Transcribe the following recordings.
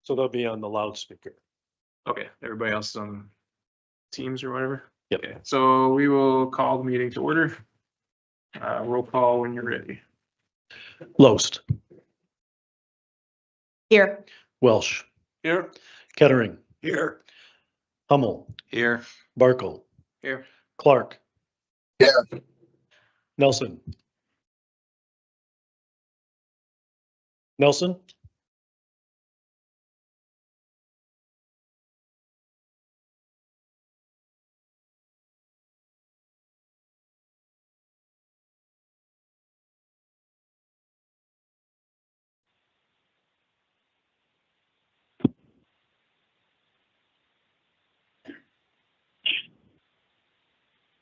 So they'll be on the loudspeaker. Okay, everybody else on Teams or whatever? Yep. Okay, so we will call the meeting to order. Roll call when you're ready. Loest, Here. Welsh, Here. Kettering, Here. Hummel, Here. Barkle, Here. Clark. Here. Nelson. Nelson?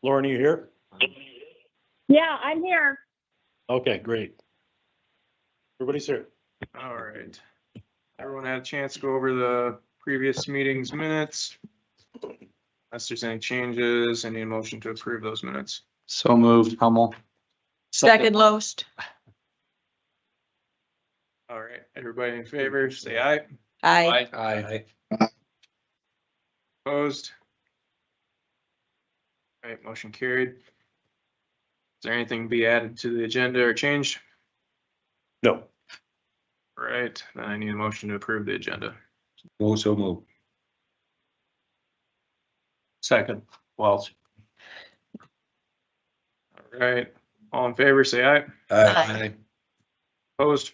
Lauren, are you here? Yeah, I'm here. Okay, great. Everybody's here. All right. Everyone had a chance to go over the previous meeting's minutes. Unless there's any changes, any motion to approve those minutes. So moved, Hummel. Second Loest. All right, everybody in favor, say aye. Aye. Aye. Opposed? All right, motion carried. Is there anything to be added to the agenda or changed? No. All right, then I need a motion to approve the agenda. So moved. Second, Welsh. All right, all in favor, say aye. Aye. Opposed?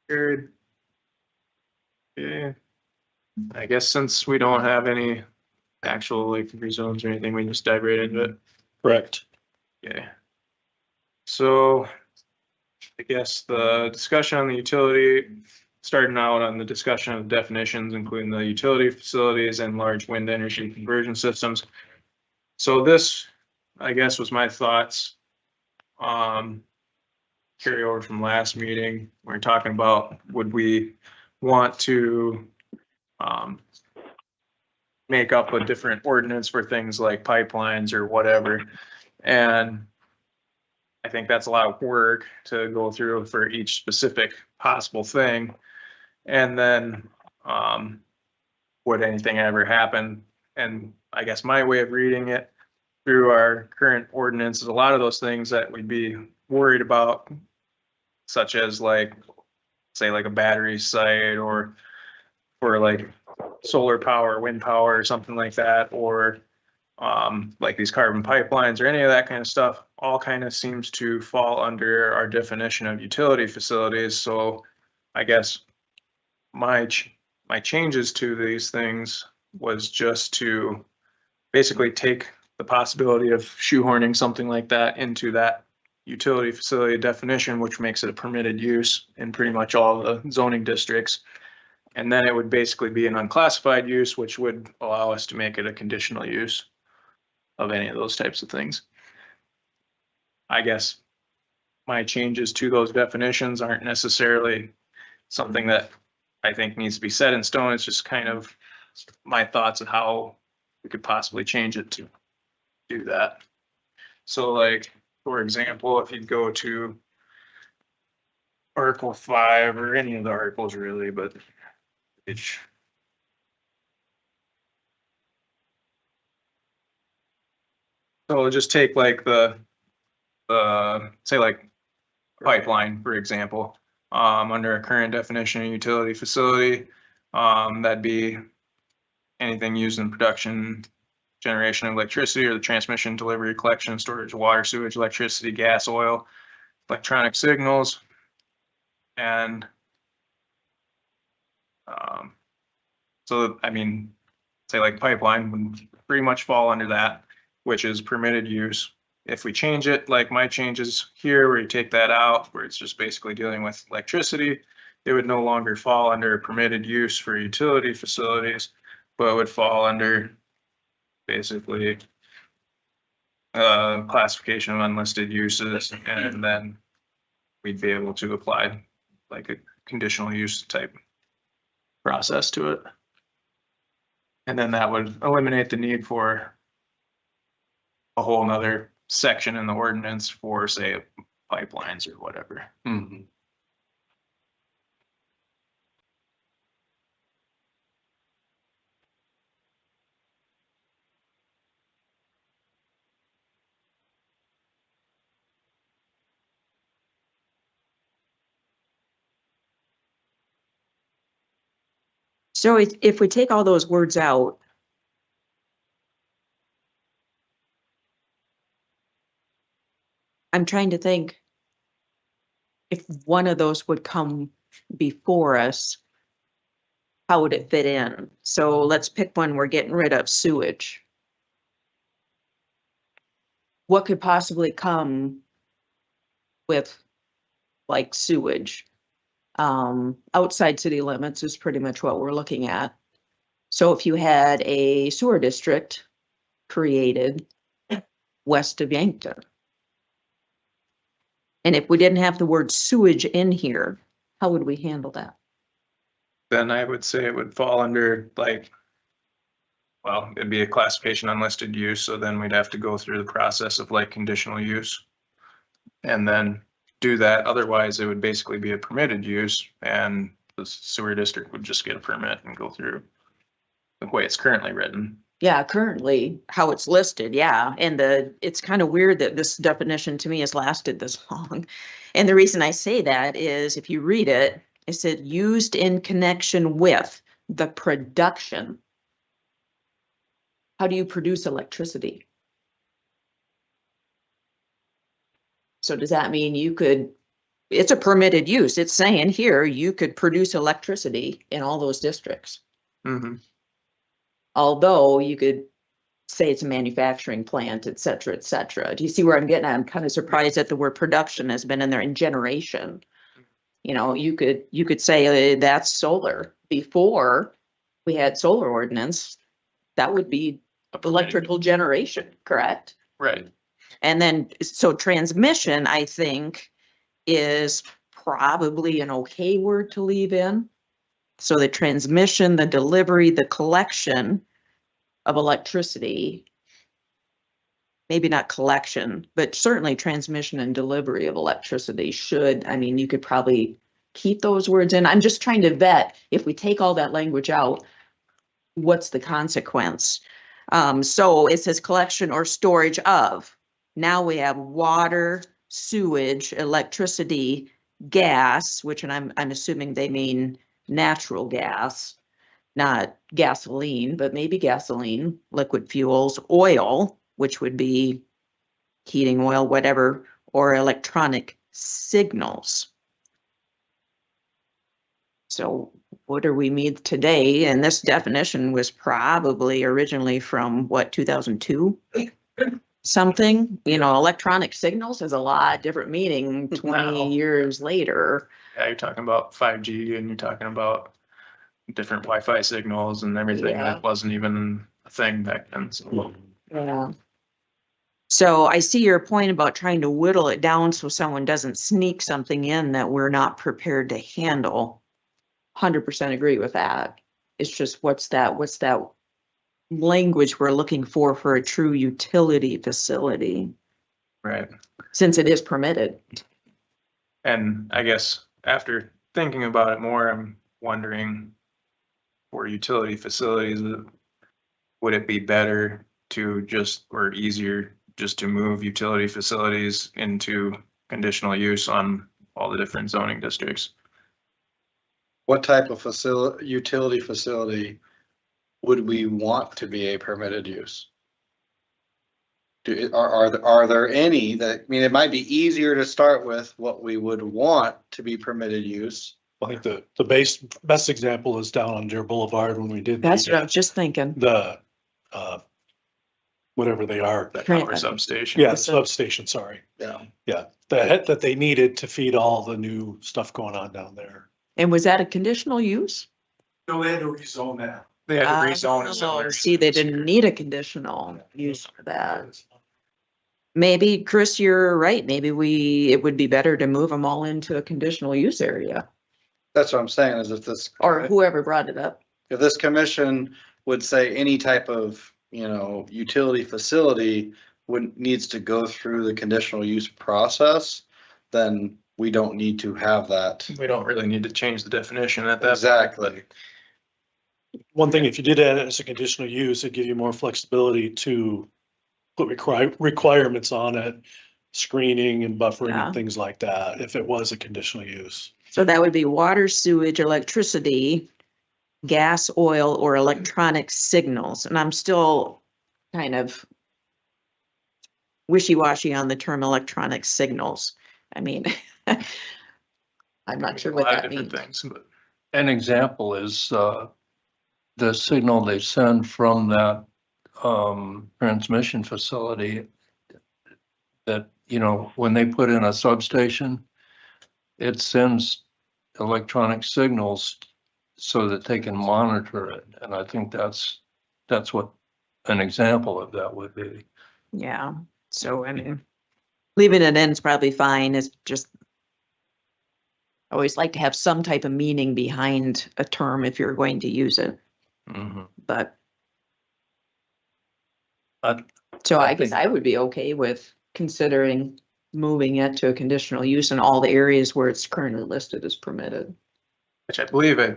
Carried. Okay. I guess since we don't have any actual like rezones or anything, we just dive right into it. Correct. Okay. So I guess the discussion on the utility, starting out on the discussion of definitions, including the utility facilities and large wind energy conversion systems. So this, I guess, was my thoughts. Carry over from last meeting. We we're talking about, would we want to make up a different ordinance for things like pipelines or whatever? And I think that's a lot of work to go through for each specific possible thing. And then, would anything ever happen? And I guess my way of reading it through our current ordinance is a lot of those things that we'd be worried about, such as like, say like a battery site or like solar power, wind power or something like that, or like these carbon pipelines or any of that kind of stuff, all kind of seems to fall under our definition of utility facilities. So I guess my changes to these things was just to basically take the possibility of shoehorning something like that into that utility facility definition, which makes it a permitted use in pretty much all the zoning districts. And then it would basically be an unclassified use, which would allow us to make it a conditional use of any of those types of things. I guess my changes to those definitions aren't necessarily something that I think needs to be set in stone. It's just kind of my thoughts of how we could possibly change it to do that. So like, for example, if you go to Article 5 or any of the articles really, but it's so just take like the say like pipeline, for example, under a current definition of utility facility, that'd be anything used in production, generation of electricity, or the transmission, delivery, collection, storage of water, sewage, electricity, gas, oil, electronic signals. And so, I mean, say like pipeline would pretty much fall under that, which is permitted use. If we change it, like my changes here, where you take that out, where it's just basically dealing with electricity, it would no longer fall under permitted use for utility facilities, but it would fall under basically classification of unlisted uses, and then we'd be able to apply like a conditional use type process to it. And then that would eliminate the need for a whole nother section in the ordinance for, say, pipelines or whatever. So if we take all those words out, I'm trying to think if one of those would come before us, how would it fit in? So let's pick one. We're getting rid of sewage. What could possibly come with like sewage? Outside city limits is pretty much what we're looking at. So if you had a sewer district created west of Yankton, and if we didn't have the word sewage in here, how would we handle that? Then I would say it would fall under like, well, it'd be a classification unlisted use, so then we'd have to go through the process of like conditional use. And then do that, otherwise it would basically be a permitted use and the sewer district would just get a permit and go through the way it's currently written. Yeah, currently how it's listed, yeah. And it's kind of weird that this definition to me has lasted this long. And the reason I say that is if you read it, it said used in connection with the production. How do you produce electricity? So does that mean you could, it's a permitted use. It's saying here you could produce electricity in all those districts. Mm-hmm. Although you could say it's a manufacturing plant, et cetera, et cetera. Do you see where I'm getting at? I'm kind of surprised that the word production has been in there in generation. You know, you could say that's solar. Before we had solar ordinance, that would be electrical generation, correct? Right. And then, so transmission, I think, is probably an okay word to leave in. So the transmission, the delivery, the collection of electricity, maybe not collection, but certainly transmission and delivery of electricity should, I mean, you could probably keep those words in. I'm just trying to vet, if we take all that language out, what's the consequence? So it says collection or storage of. Now we have water, sewage, electricity, gas, which, and I'm assuming they mean natural gas, not gasoline, but maybe gasoline, liquid fuels, oil, which would be heating oil, whatever, or electronic signals. So what do we mean today? And this definition was probably originally from what, 2002? Something, you know, electronic signals has a lot different meaning 20 Wow. years later. Yeah, you're talking about 5G and you're talking about different Wi-Fi signals and everything Yeah. that wasn't even a thing back then. So, Yeah. So I see your point about trying to whittle it down so someone doesn't sneak something in that we're not prepared to handle. 100% agree with that. It's just what's that language we're looking for a true utility facility, right. since it is permitted. And I guess after thinking about it more, I'm wondering for utility facilities, would it be better to just, or easier just to move utility facilities into conditional use on all the different zoning districts? What type of utility facility would we want to be a permitted use? Are there any that, I mean, it might be easier to start with what we would want to be permitted use. I think the best example is down on Deer Boulevard when we did That's what I was just thinking. the whatever they are. That power substation. Yeah, the substation, sorry. Yeah. Yeah, the head that they needed to feed all the new stuff going on down there. And was that a conditional use? No, they had to rezone that. They had to rezone it. Oh, see, they didn't need a conditional use for that. Maybe, Chris, you're right. Maybe it would be better to move them all into a conditional use area, That's what I'm saying, is if this. or whoever brought it up. If this commission would say any type of, you know, utility facility needs to go through the conditional use process, then we don't need to have that. We don't really need to change the definition at that. Exactly. One thing, if you did add it as a conditional use, it'd give you more flexibility to put requirements on it, screening and buffering Yeah. and things like that, if it was a conditional use. So that would be water, sewage, electricity, gas, oil, or electronic signals. And I'm still kind of wishy-washy on the term electronic signals. I mean, I'm not sure A what lot of that different means. things, but An example is the signal they send from that transmission facility that, you know, when they put in a substation, it sends electronic signals so that they can monitor it. And I think that's what an example of that would be. Yeah, so I mean, leaving it in is probably fine. It's just I always like to have some type of meaning behind a term if you're going to use it, Mhm. but I- so I I guess think- I would be okay with considering moving it to a conditional use in all the areas where it's currently listed as permitted. which I believe I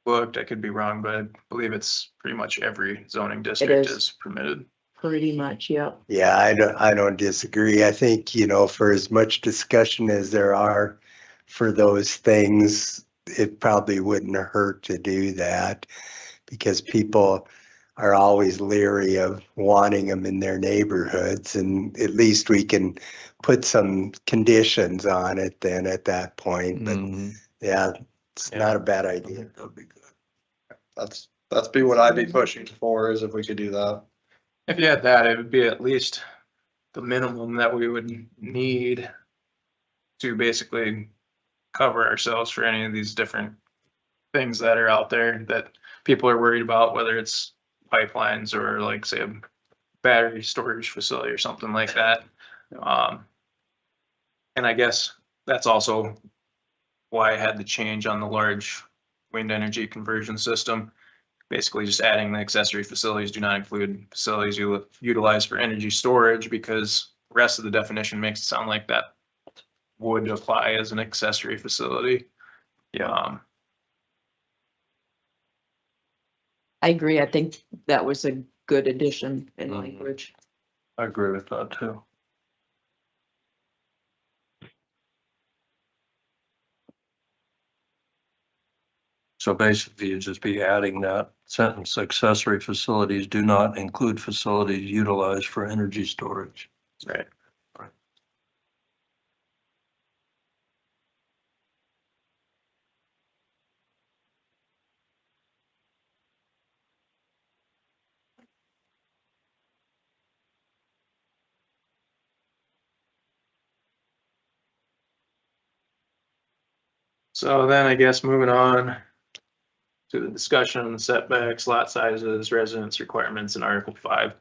looked, I could be wrong, but I believe it's pretty much every zoning district is. is permitted. Pretty much, yep. Yeah, I don't disagree. I think, you know, for as much discussion as there are for those things, it probably wouldn't hurt to do that because people are always leery of wanting them in their neighborhoods, and at least we can put some conditions on it then at that point. But Mhm. yeah, it's Yeah. not a bad idea. That'd be good. That's be what I'd be pushing for, is if we could do that. If you had that, it would be at least the minimum that we would need to basically cover ourselves for any of these different things that are out there that people are worried about, whether it's pipelines or like say a battery storage facility or something like that. And I guess that's also why I had the change on the large wind energy conversion system. Basically just adding the accessory facilities do not include facilities utilized for energy storage, because the rest of the definition makes it sound like that would apply as an accessory facility. Yeah. I agree. I think that was a good addition in Mhm. language. I agree with that too. So basically, you'd just be adding that sentence, accessory facilities do not include facilities utilized for energy storage. Right. So then I guess moving on to the discussion on the setbacks, lot sizes, residence requirements in Article 5.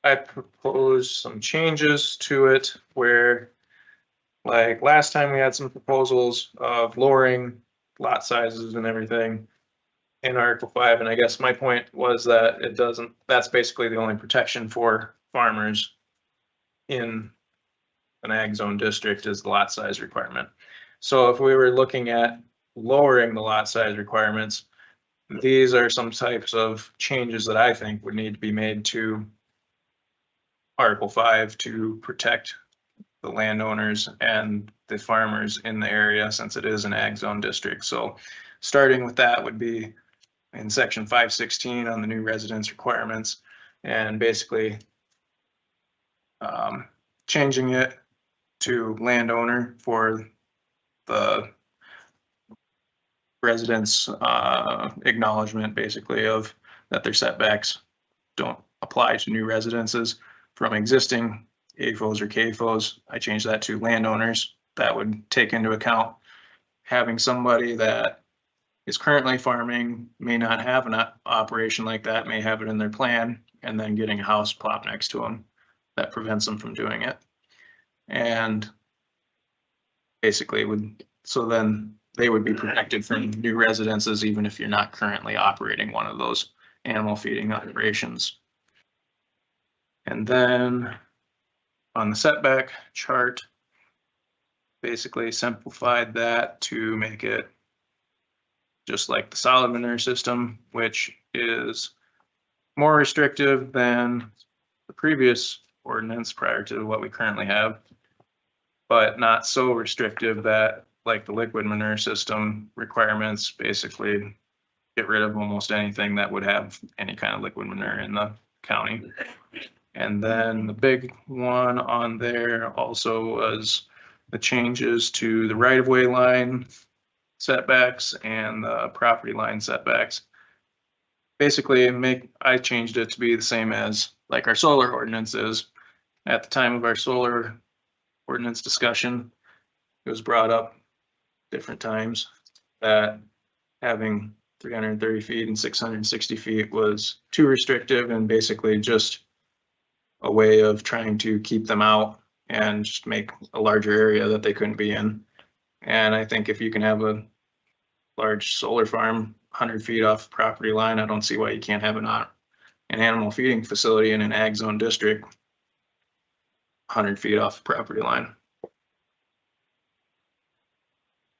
I proposed some changes to it where, like last time we had some proposals of lowering lot sizes and everything in Article 5, and I guess my point was that it doesn't, that's basically the only protection for farmers in an ag zone district is the lot size requirement. So if we were looking at lowering the lot size requirements, these are some types of changes that I think would need to be made to Article 5 to protect the landowners and the farmers in the area, since it is an ag zone district. So starting with that would be in section 516 on the new residence requirements, and basically changing it to landowner for the residents acknowledgement, basically, of that their setbacks don't apply to new residences from existing AFOs or KFOs. I changed that to landowners. That would take into account having somebody that is currently farming, may not have an operation like that, may have it in their plan, and then getting a house plopped next to them that prevents them from doing it. And basically so then they would be protected from new residences, even if you're not currently operating one of those animal feeding operations. And then on the setback chart, basically simplified that to make it just like the solid manure system, which is more restrictive than the previous ordinance prior to what we currently have, but not so restrictive that like the liquid manure system requirements, basically get rid of almost anything that would have any kind of liquid manure in the county. And then the big one on there also was the changes to the right-of-way line setbacks and the property line setbacks. Basically, I changed it to be the same as like our solar ordinance is. At the time of our solar ordinance discussion, it was brought up different times that having 330 feet and 660 feet was too restrictive and basically just a way of trying to keep them out and just make a larger area that they couldn't be in. And I think if you can have a large solar farm 100 feet off the property line, I don't see why you can't have an animal feeding facility in an ag zone district 100 feet off the property line.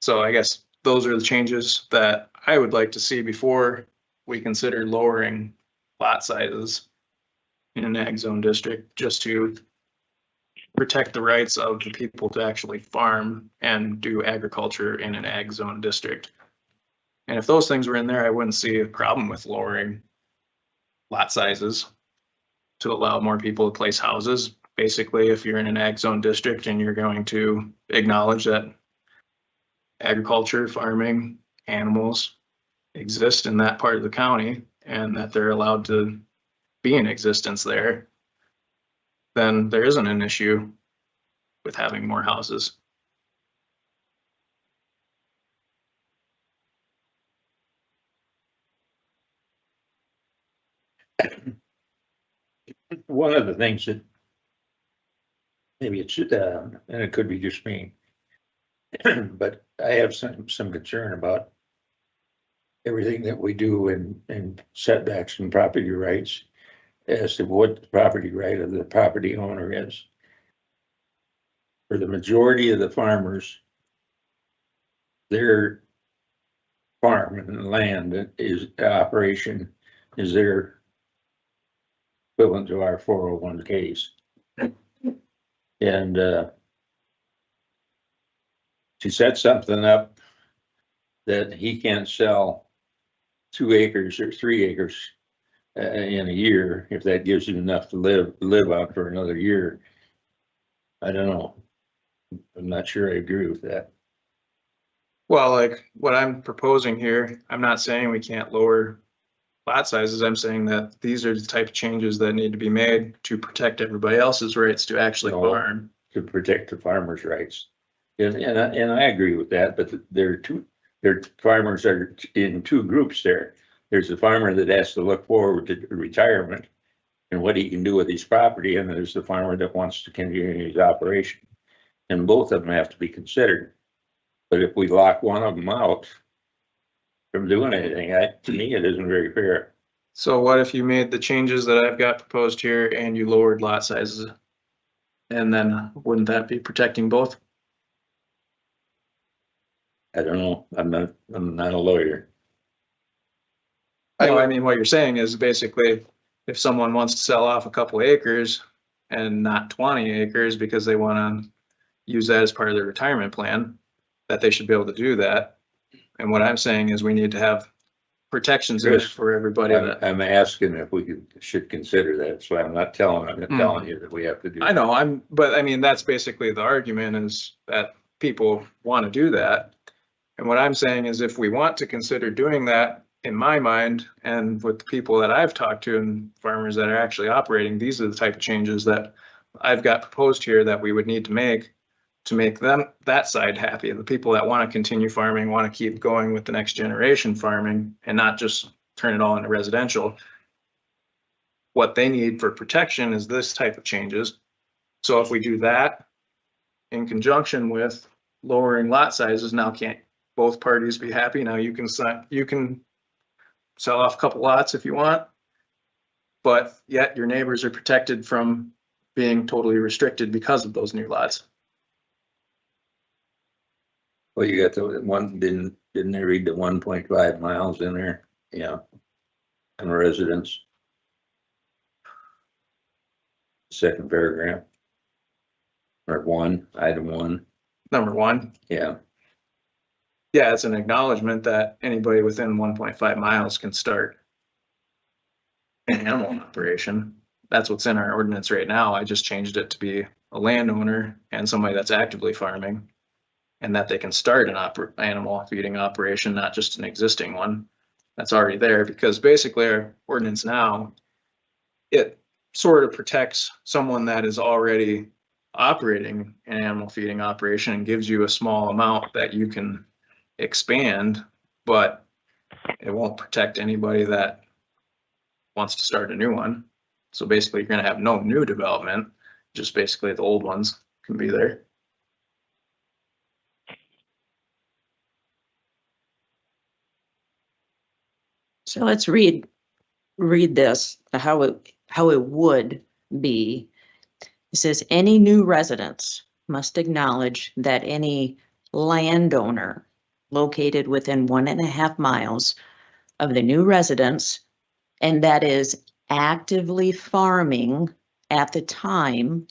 So I guess those are the changes that I would like to see before we consider lowering lot sizes in an ag zone district, just to protect the rights of the people to actually farm and do agriculture in an ag zone district. And if those things were in there, I wouldn't see a problem with lowering lot sizes to allow more people to place houses. Basically, if you're in an ag zone district and you're going to acknowledge that agriculture, farming, animals exist in that part of the county and that they're allowed to be in existence there, then there isn't an issue with having more houses. One of the things that maybe it's, and it could be just me, but I have some concern about everything that we do in setbacks and property rights as to what the property right of the property owner is. For the majority of the farmers, their farm and land is operation is their equivalent to our 401ks. And to set something up that he can't sell 2 acres or 3 acres in a year, if that gives him enough to live on for another year, I don't know. I'm not sure I agree with that. Well, like what I'm proposing here, I'm not saying we can't lower lot sizes. I'm saying that these are the type of changes that need to be made to protect everybody else's rights to actually No. farm. To protect the farmers' rights. And I agree with that, but their farmers are in 2 groups there. There's the farmer that has to look forward to retirement and what he can do with his property, and there's the farmer that wants to continue his operation. And both of them have to be considered. But if we lock one of them out from doing anything, to me, it isn't very fair. So what if you made the changes that I've got proposed here and you lowered lot sizes? And then wouldn't that be protecting both? I don't know. I'm not a lawyer. No, I mean, what you're saying is basically if someone wants to sell off a couple acres and not 20 acres because they want to use that as part of their retirement plan, that they should be able to do that. And what I'm saying is we need to have protections in it for everybody. I'm asking if we should consider that. So I'm not telling you that we have to do. I know but I mean, that's basically the argument is that people want to do that. And what I'm saying is if we want to consider doing that, in my mind, and with the people that I've talked to and farmers that are actually operating, these are the type of changes that I've got proposed here that we would need to make them, that side happy. The people that want to continue farming, want to keep going with the next generation farming and not just turn it all into residential. What they need for protection is this type of changes. So if we do that in conjunction with lowering lot sizes, now can't both parties be happy? Now you can sell off a couple lots if you want, but yet your neighbors are protected from being totally restricted because of those new lots. Well, you got the one, didn't they read the 1.5 miles in there? Yeah. And residents. Second paragraph. Or item one. Number one. Yeah. Yeah, it's an acknowledgement that anybody within 1.5 miles can start an animal operation. That's what's in our ordinance right now. I just changed it to be a landowner and somebody that's actively farming. And that they can start an animal feeding operation, not just an existing one that's already there, because basically our ordinance now, it sort of protects someone that is already operating an animal feeding operation and gives you a small amount that you can expand, but it won't protect anybody that wants to start a new one. So basically you're gonna have no new development, just basically the old ones can be there. So let's read this, how it would be. It says, any new residents must acknowledge that any landowner located within 1.5 miles of the new residence and that is actively farming at the time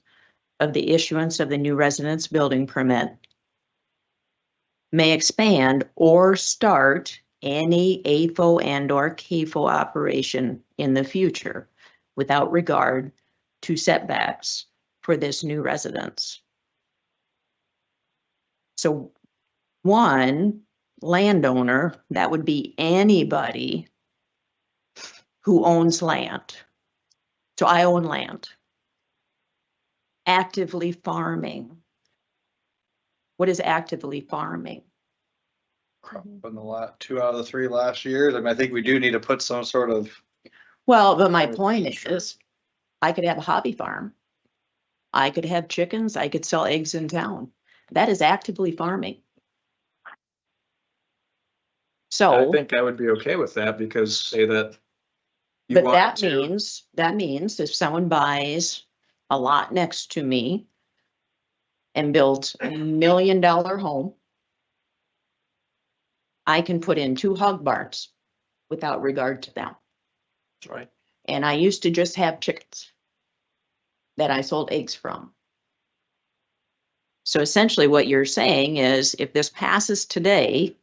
of the issuance of the new residence building permit may expand or start any AFO and or CAFO operation in the future without regard to setbacks for this new residence. So one landowner, that would be anybody who owns land. So I own land. Actively farming. What is actively farming? In the 2 out of the 3 last years. I mean, I think we do need to put some sort of, Well, but my point is, I could have a hobby farm. I could have chickens. I could sell eggs in town. That is actively farming. I So, think I would be okay with that because say that. you but wanted that to- means if someone buys a lot next to me and builds $1 million home, I can put in 2 hog barns without regard to them. That's right. And I used to just have chickens that I sold eggs from. So essentially what you're saying is if this passes today,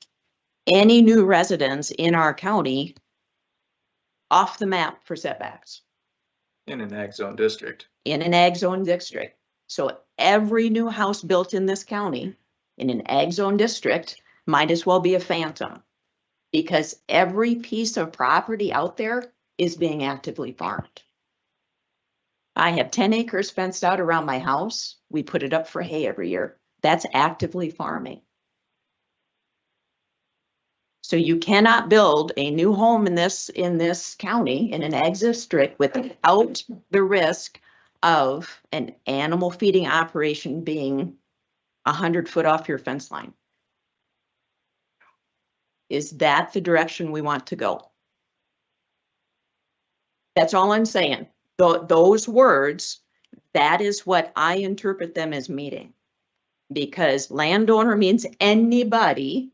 any new residents in our county off the map for setbacks In an ag zone district. in an ag zone district. So every new house built in this county in an ag zone district might as well be a phantom because every piece of property out there is being actively farmed. I have 10 acres fenced out around my house. We put it up for hay every year. That's actively farming. So you cannot build a new home in this county, in an ag district without the risk of an animal feeding operation being 100 foot off your fence line. Is that the direction we want to go? That's all I'm saying. Those words, that is what I interpret them as meaning. Because landowner means anybody,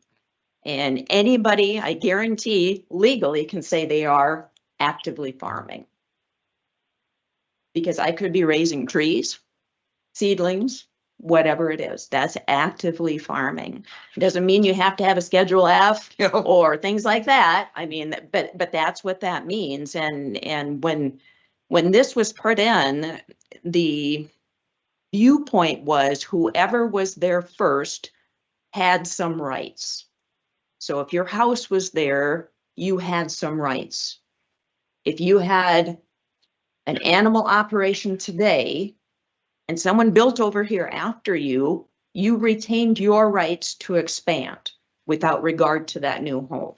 and anybody, I guarantee, legally can say they are actively farming. Because I could be raising trees, seedlings, whatever it is, that's actively farming. It doesn't mean you have to have a Schedule F or things like that. I mean, but that's what that means. And when this was put in, the viewpoint was whoever was there first had some rights. So if your house was there, you had some rights. If you had an animal operation today and someone built over here after you, you retained your rights to expand without regard to that new home.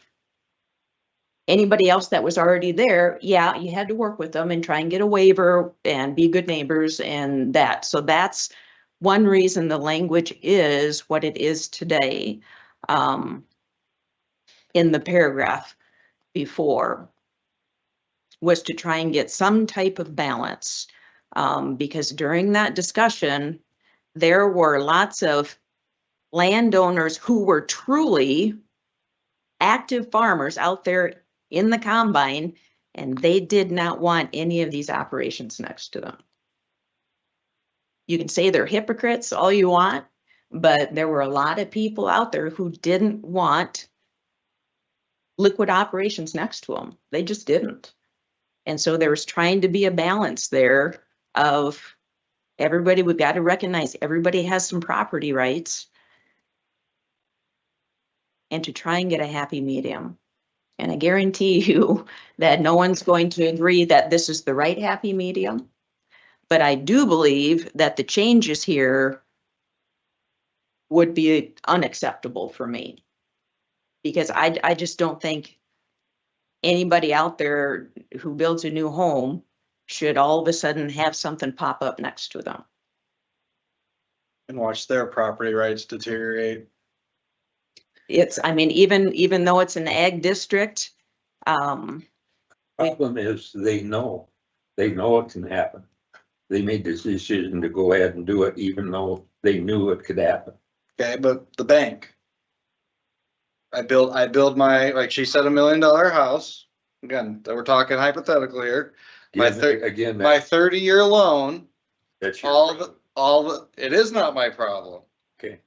Anybody else that was already there, yeah, you had to work with them and try and get a waiver and be good neighbors and that. So that's one reason the language is what it is today. In the paragraph before was to try and get some type of balance. Because during that discussion, there were lots of landowners who were truly active farmers out there in the combine, and they did not want any of these operations next to them. You can say they're hypocrites all you want, But there were a lot of people out there who didn't want liquid operations next to them. They just didn't. And so there was trying to be a balance there of everybody, we've got to recognize everybody has some property rights. And to try and get a happy medium. And I guarantee you that no one's going to agree that this is the right happy medium. But I do believe that the changes here would be unacceptable for me. Because I just don't think anybody out there who builds a new home should all of a sudden have something pop up next to them. And watch their property rights deteriorate. It's, I mean, even though it's an ag district, Problem is, they know it can happen. They made this decision to go ahead and do it, even though they knew it could happen. Okay, but the bank. I build my, like she said, $1 million house. Again, that we're talking hypothetical here. My Again, My 30-year loan, that's your all problem. it is not my problem. Okay.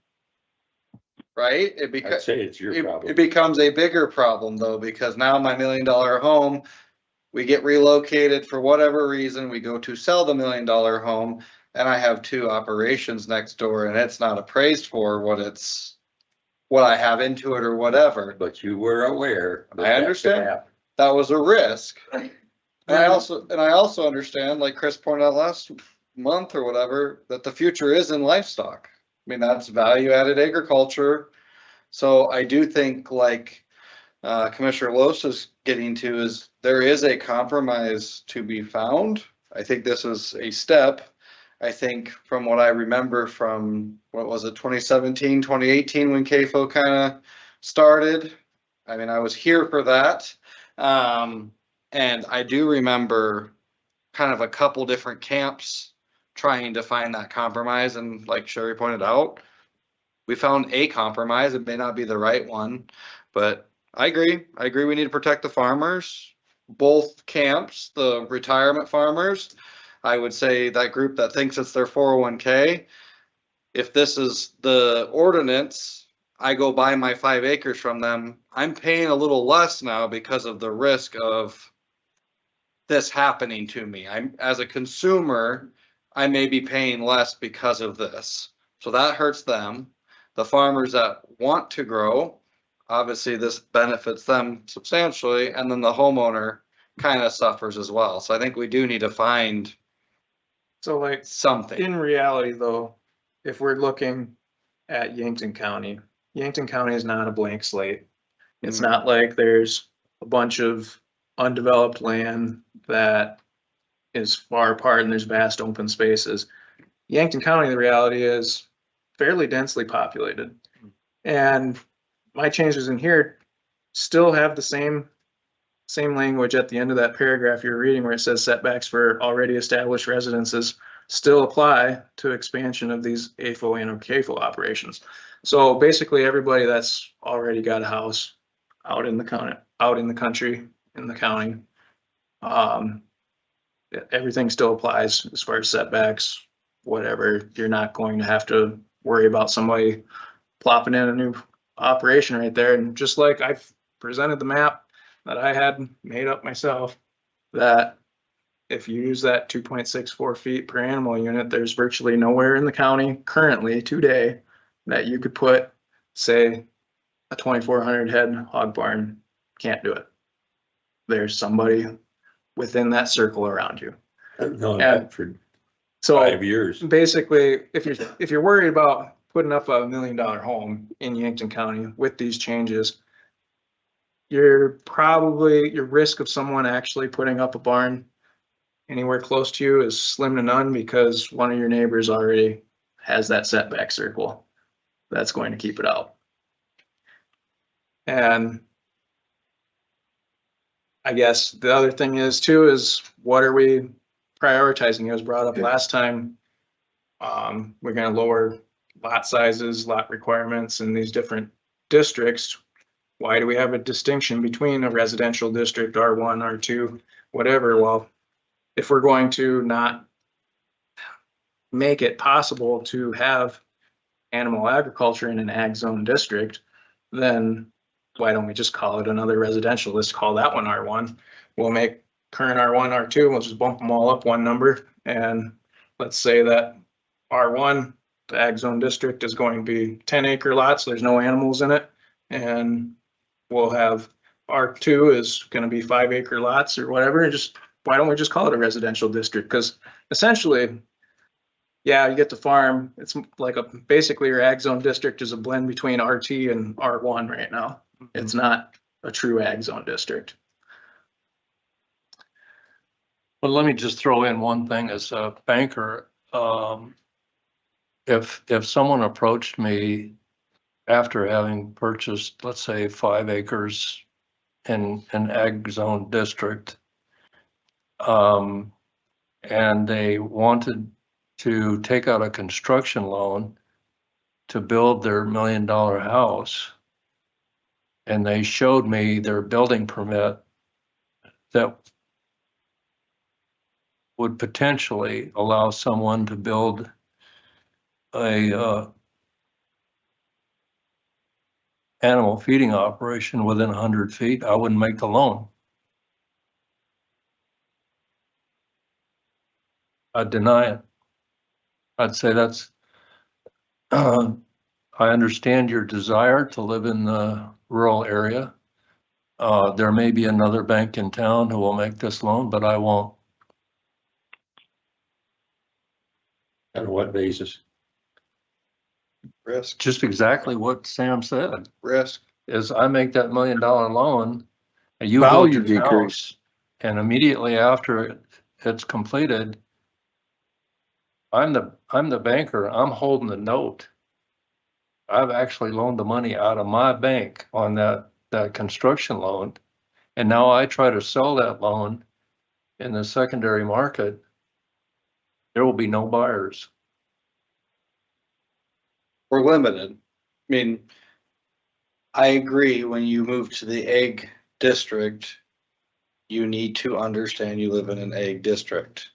Right? I'd say it's your It problem. becomes a bigger problem though, because now my $1 million home, we get relocated for whatever reason, we go to sell the $1 million home and I have 2 operations next door and it's not appraised for what I have into it or whatever. But you were aware. that I that could understand. happen. That was a risk. And I also understand, like Chris pointed out last month or whatever, that the future is in livestock. I mean, that's value added agriculture. So I do think like Commissioner Los is getting to is there is a compromise to be found. I think this is a step. I think from what I remember from, what was it, 2017, 2018, when CAFO kind of started. I mean, I was here for that. And I do remember kind of a couple different camps trying to find that compromise. And like Sherry pointed out, we found a compromise. It may not be the right one, but I agree. We need to protect the farmers, both camps, the retirement farmers. I would say that group that thinks it's their 401k. If this is the ordinance, I go buy my 5 acres from them. I'm paying a little less now because of the risk of this happening to me. I'm, as a consumer, I may be paying less because of this. So that hurts them. The farmers that want to grow, obviously this benefits them substantially, and then the homeowner kind of suffers as well. So I think we do need to find So like, something. in reality though, if we're looking at Yankton County is not a blank slate. It's not like there's a bunch of undeveloped land that is far apart and there's vast open spaces. Yankton County, the reality is fairly densely populated. And my changes in here still have the same language at the end of that paragraph you're reading where it says setbacks for already established residences still apply to expansion of these AFO and CAFO operations. So basically everybody that's already got a house out in the country, in the county, everything still applies as far as setbacks, whatever. You're not going to have to worry about somebody plopping in a new operation right there. And just like I've presented the map that I had made up myself, that if you use that 2.64 feet per animal unit, there's virtually nowhere in the county currently today that you could put, say, a 2,400 head hog barn. Can't do it. There's somebody within that circle around you. I've known Yeah. that for So 5 years. basically, if you're worried about putting up a $1 million home in Yankton County with these changes, your risk of someone actually putting up a barn anywhere close to you is slim to none because one of your neighbors already has that setback circle that's going to keep it out. And I guess the other thing is too, is what are we prioritizing? It was brought up last time. We're going to lower lot sizes, lot requirements in these different districts. Why do we have a distinction between a residential district, R1, R2, whatever? Well, if we're going to not make it possible to have animal agriculture in an ag zone district, then why don't we just call it another residential? Let's call that one R1. We'll make current R1, R2, we'll just bump them all up one number. And let's say that R1, the ag zone district, is going to be 10-acre lots, there's no animals in it. And we'll have R2 is going to be 5-acre lots or whatever. And just, why don't we just call it a residential district? Because essentially, yeah, you get the farm. It's like basically your ag zone district is a blend between RT and R1 right now. It's not a true ag zone district. But let me just throw in one thing as a banker. If someone approached me after having purchased, let's say, 5 acres in an ag zone district, and they wanted to take out a construction loan to build their $1 million house, and they showed me their building permit that would potentially allow someone to build a animal feeding operation within 100 feet, I wouldn't make the loan. I'd deny it. I'd say that's, I understand your desire to live in the rural area. There may be another bank in town who will make this loan, but I won't. On what basis? Risk, Just exactly what Sam said, risk. is I make that $1 million loan and you Value build your decrease. house, and immediately after it's completed, I'm the banker, I'm holding the note. I've actually loaned the money out of my bank on that construction loan. And now I try to sell that loan in the secondary market. There will be no buyers. We're limited. I mean, I agree, when you move to the ag district, you need to understand you live in an ag district.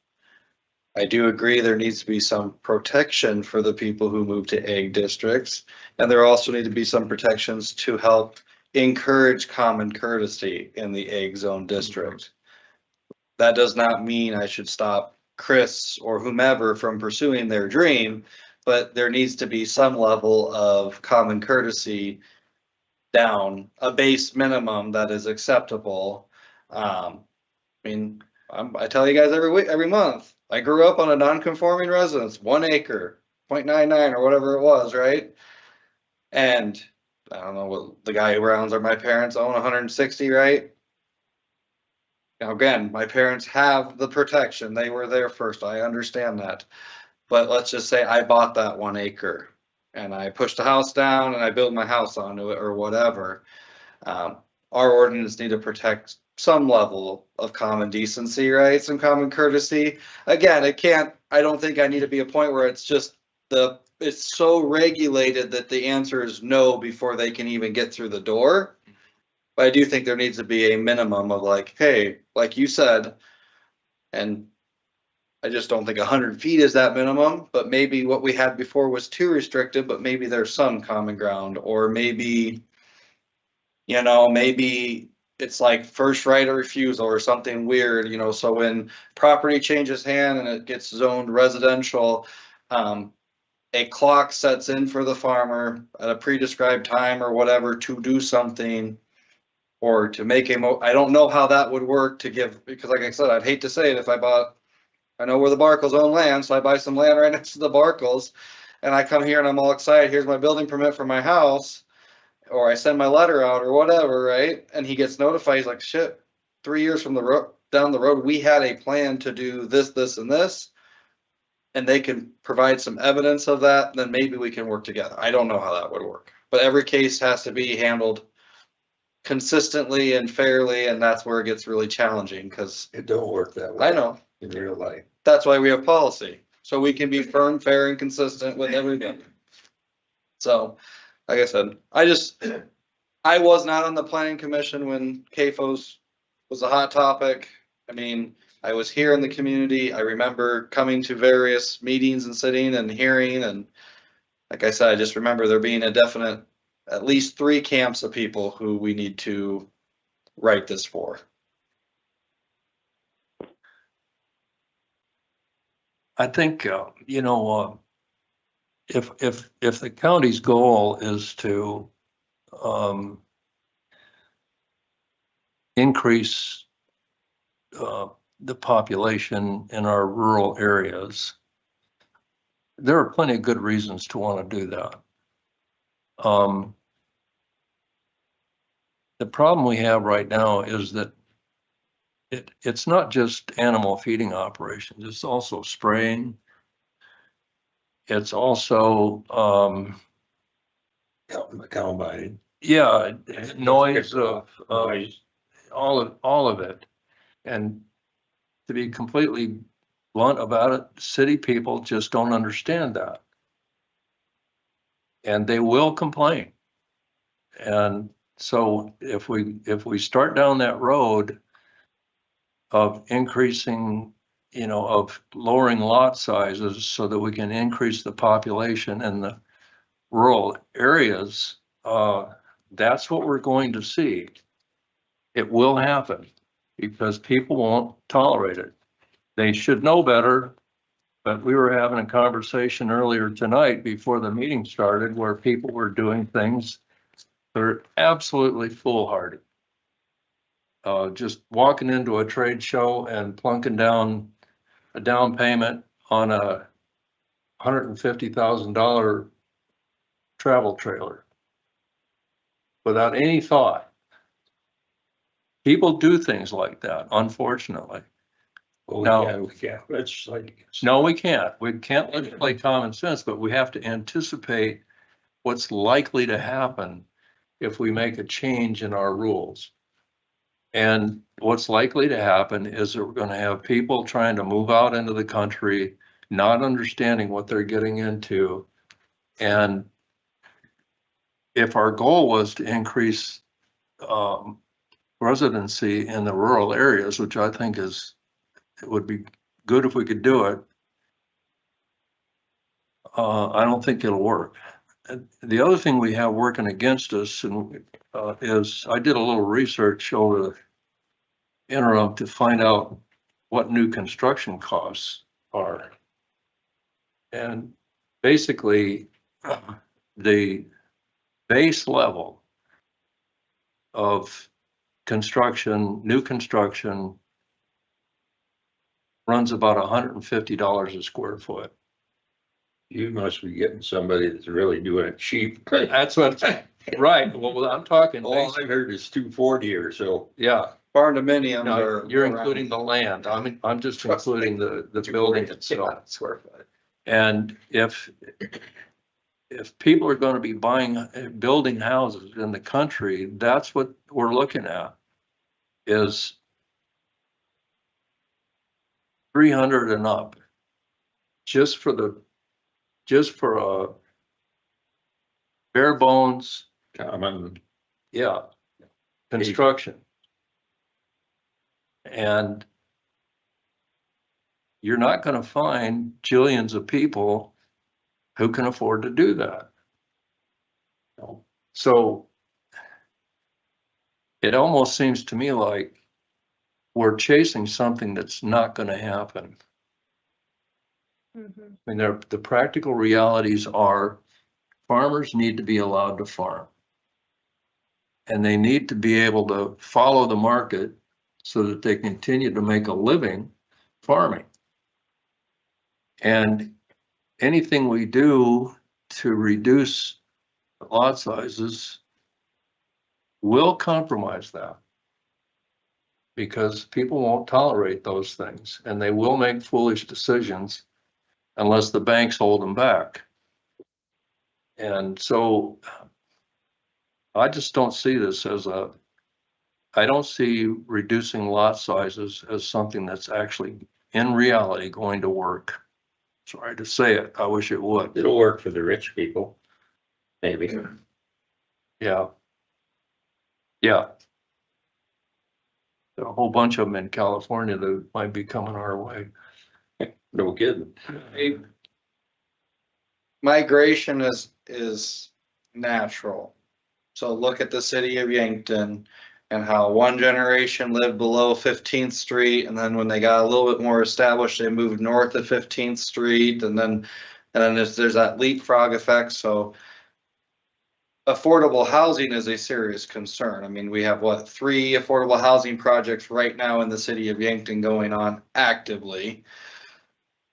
I do agree there needs to be some protection for the people who move to ag districts, and there also need to be some protections to help encourage common courtesy in the ag zone district. That does not mean I should stop Chris or whomever from pursuing their dream, but there needs to be some level of common courtesy down, a base minimum that is acceptable. I mean, I tell you guys every week, every month, I grew up on a non-conforming residence, 1 acre, 0.99 or whatever it was, right? And I don't know what the guy who rounds are, my parents own 160, right? Now, again, my parents have the protection. They were there first. I understand that. But let's just say I bought that 1 acre and I pushed the house down and I built my house onto it or whatever. Our ordinance need to protect some level of common decency, right? Some common courtesy. Again, I don't think I need to be a point where it's just it's so regulated that the answer is no before they can even get through the door. But I do think there needs to be a minimum of like, hey, like you said, and I just don't think 100 feet is that minimum, but maybe what we had before was too restrictive, but maybe there's some common ground, or maybe, maybe it's like first right of refusal or something weird, so when property changes hand and it gets zoned residential, a clock sets in for the farmer at a pre-described time or whatever to do something, or to make I don't know how that would work to give, because like I said, I'd hate to say it if I know where the Barkles own land, so I buy some land right next to the Barkles, and I come here and I'm all excited, here's my building permit for my house, or I send my letter out or whatever, right? And he gets notified, he's like, shit, 3 years from down the road, we had a plan to do this, this, and this, and they can provide some evidence of that, then maybe we can work together. I don't know how that would work, but every case has to be handled consistently and fairly, and that's where it gets really challenging, because It don't work that way. I know. In real life. That's why we have policy, so we can be firm, fair, and consistent with everything. So, like I said, I was not on the planning commission when CAFOs was a hot topic. I mean, I was here in the community. I remember coming to various meetings and sitting and hearing, and like I said, I just remember there being a definite, at least 3 camps of people who we need to write this for. I think, if the county's goal is to, increase, the population in our rural areas, there are plenty of good reasons to want to do that. The problem we have right now is that it's not just animal feeding operations, it's also spraying. It's also, Combine. yeah, noise of, Noise. all of it. And to be completely blunt about it, city people just don't understand that. And they will complain. And so if we start down that road of increasing, of lowering lot sizes so that we can increase the population in the rural areas, that's what we're going to see. It will happen because people won't tolerate it. They should know better, but we were having a conversation earlier tonight before the meeting started where people were doing things that are absolutely foolhardy. Just walking into a trade show and plunking down a down payment on a $150,000 travel trailer without any thought. People do things like that, unfortunately. Well, No. we can't legislate. No, we can't. We can't legislate common sense, but we have to anticipate what's likely to happen if we make a change in our rules. And what's likely to happen is that we're going to have people trying to move out into the country, not understanding what they're getting into. And if our goal was to increase residency in the rural areas, which I think it would be good if we could do it, I don't think it'll work. The other thing we have working against us is I did a little research over the interim to find out what new construction costs are. And basically, the base level of construction, new construction, runs about $150 a square foot. You must be getting somebody that's really doing it cheap. That's what, right, well, I'm talking, All I've heard is 240 or so. yeah, Barndominiums no, are. you're around- including the land, I'm just including the building itself. Square foot. And if people are gonna be building houses in the country, that's what we're looking at, is 300 and up, just for a bare bones, Common. yeah, construction. And you're not gonna find jillions of people who can afford to do that. So it almost seems to me like we're chasing something that's not gonna happen. I mean, the practical realities are farmers need to be allowed to farm. And they need to be able to follow the market so that they continue to make a living farming. And anything we do to reduce lot sizes will compromise that. Because people won't tolerate those things and they will make foolish decisions unless the banks hold them back. And so I just don't see this I don't see reducing lot sizes as something that's actually in reality going to work. Sorry to say it, I wish it would. It'll work for the rich people, maybe. Yeah. Yeah. There are a whole bunch of them in California that might be coming our way. No kidding. migration is natural. So look at the city of Yankton and how one generation lived below 15th Street, and then when they got a little bit more established, they moved north of 15th Street, and then there's that leapfrog effect. So affordable housing is a serious concern. I mean, we have what, 3 affordable housing projects right now in the city of Yankton going on actively.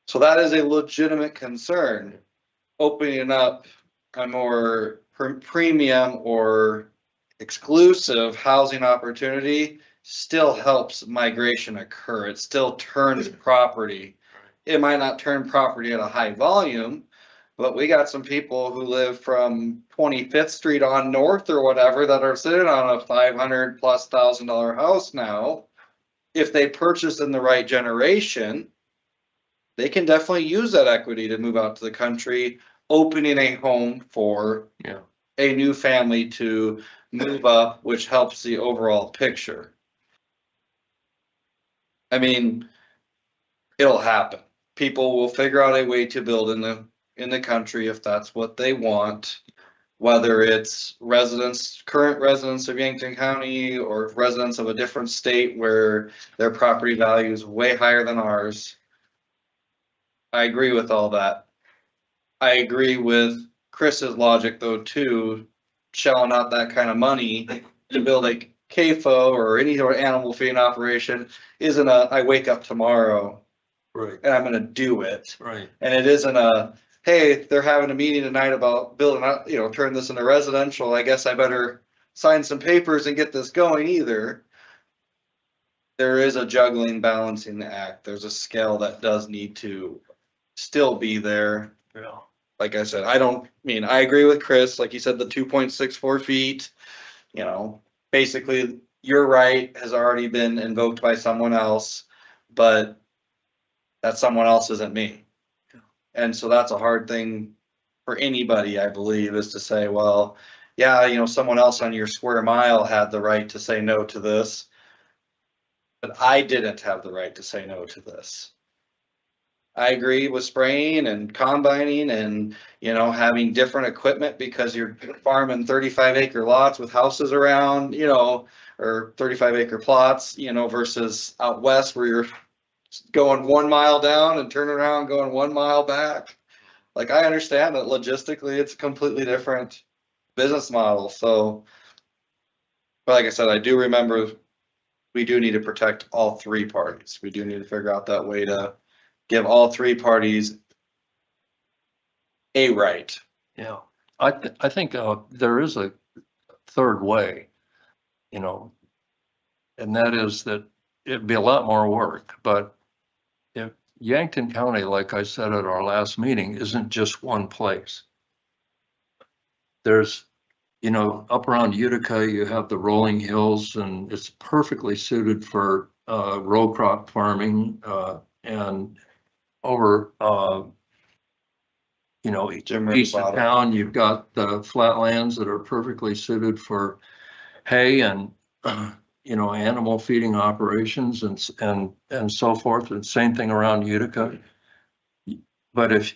So that is a legitimate concern. Opening up a more premium or exclusive housing opportunity still helps migration occur. It still turns property. It might not turn property at a high volume, but we got some people who live from 25th Street on north or whatever that are sitting on a $500,000+ house now. If they purchase in the right generation, they can definitely use that equity to move out to the country, opening a home for Yeah. a new family to move up, which helps the overall picture. I mean, it'll happen. People will figure out a way to build in the country if that's what they want, whether it's current residents of Yankton County or residents of a different state where their property value is way higher than ours. I agree with all that. I agree with Chris's logic though too, shelling out that kind of money to build a CAFO or any sort of animal feeding operation isn't I wake up tomorrow Right. and I'm gonna do it. Right. And it isn't hey, they're having a meeting tonight about building out, turn this into residential. I guess I better sign some papers and get this going either. There is a juggling, balancing act. There's a scale that does need to still be there. Yeah. Like I said, I agree with Chris, like you said, the 2.64 feet, basically your right has already been invoked by someone else, but that someone else isn't me. And so that's a hard thing for anybody, I believe, is to say, well, yeah, someone else on your square mile had the right to say no to this, but I didn't have the right to say no to this. I agree with spraying and combining and, having different equipment because you're farming 35-acre lots with houses around, or 35-acre plots, versus out west where you're going 1 mile down and turning around, going 1 mile back. Like, I understand that logistically it's a completely different business model. So, but like I said, I do remember we do need to protect all 3 parties. We do need to figure out that way to give all 3 parties a right. Yeah. I think there is a third way, and that is that it'd be a lot more work, but if Yankton County, like I said at our last meeting, isn't just one place. There's, up around Utica, you have the rolling hills, and it's perfectly suited for row crop farming, and over, east of town, you've got the flatlands that are perfectly suited for hay and, animal feeding operations and so forth, and same thing around Utica. But if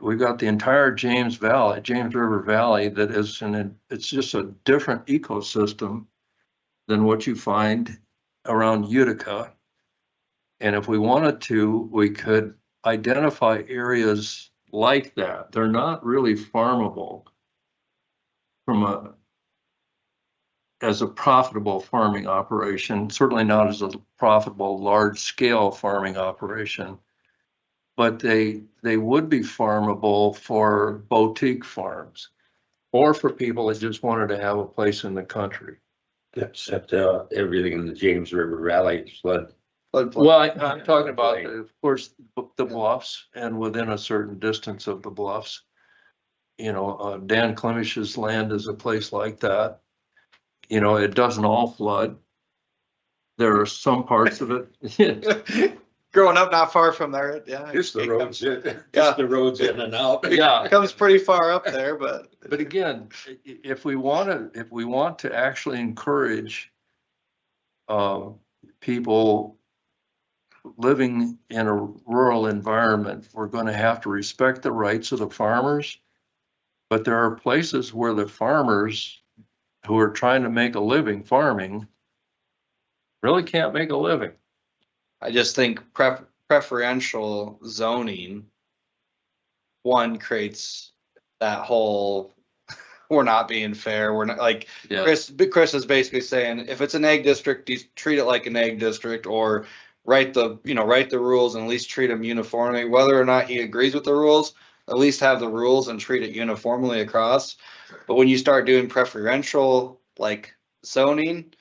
we've got the entire James River Valley, that is it's just a different ecosystem than what you find around Utica. And if we wanted to, we could identify areas like that. They're not really farmable as a profitable farming operation, certainly not as a profitable large scale farming operation, but they would be farmable for boutique farms or for people that just wanted to have a place in the country. Except everything in the James River Valley is flood. Well, I'm talking about, of course, the bluffs and within a certain distance of the bluffs. Dan Clemish's land is a place like that. It doesn't all flood. There are some parts of it. Growing up not far from there, yeah. Just the roads, Yeah. just the roads in and out. Yeah. It comes pretty far up there, but. But again, if we want to actually encourage people living in a rural environment, we're going to have to respect the rights of the farmers But there are places where the farmers who are trying to make a living farming really can't make a living. I just think preferential zoning, one creates that whole, we're not being fair, we're not like, Yeah, Chris is basically saying, if it's an egg district, you treat it like an egg district, or write the rules and at least treat them uniformly, whether or not he agrees with the rules, at least have the rules and treat it uniformly across. But when you start doing preferential, like zoning,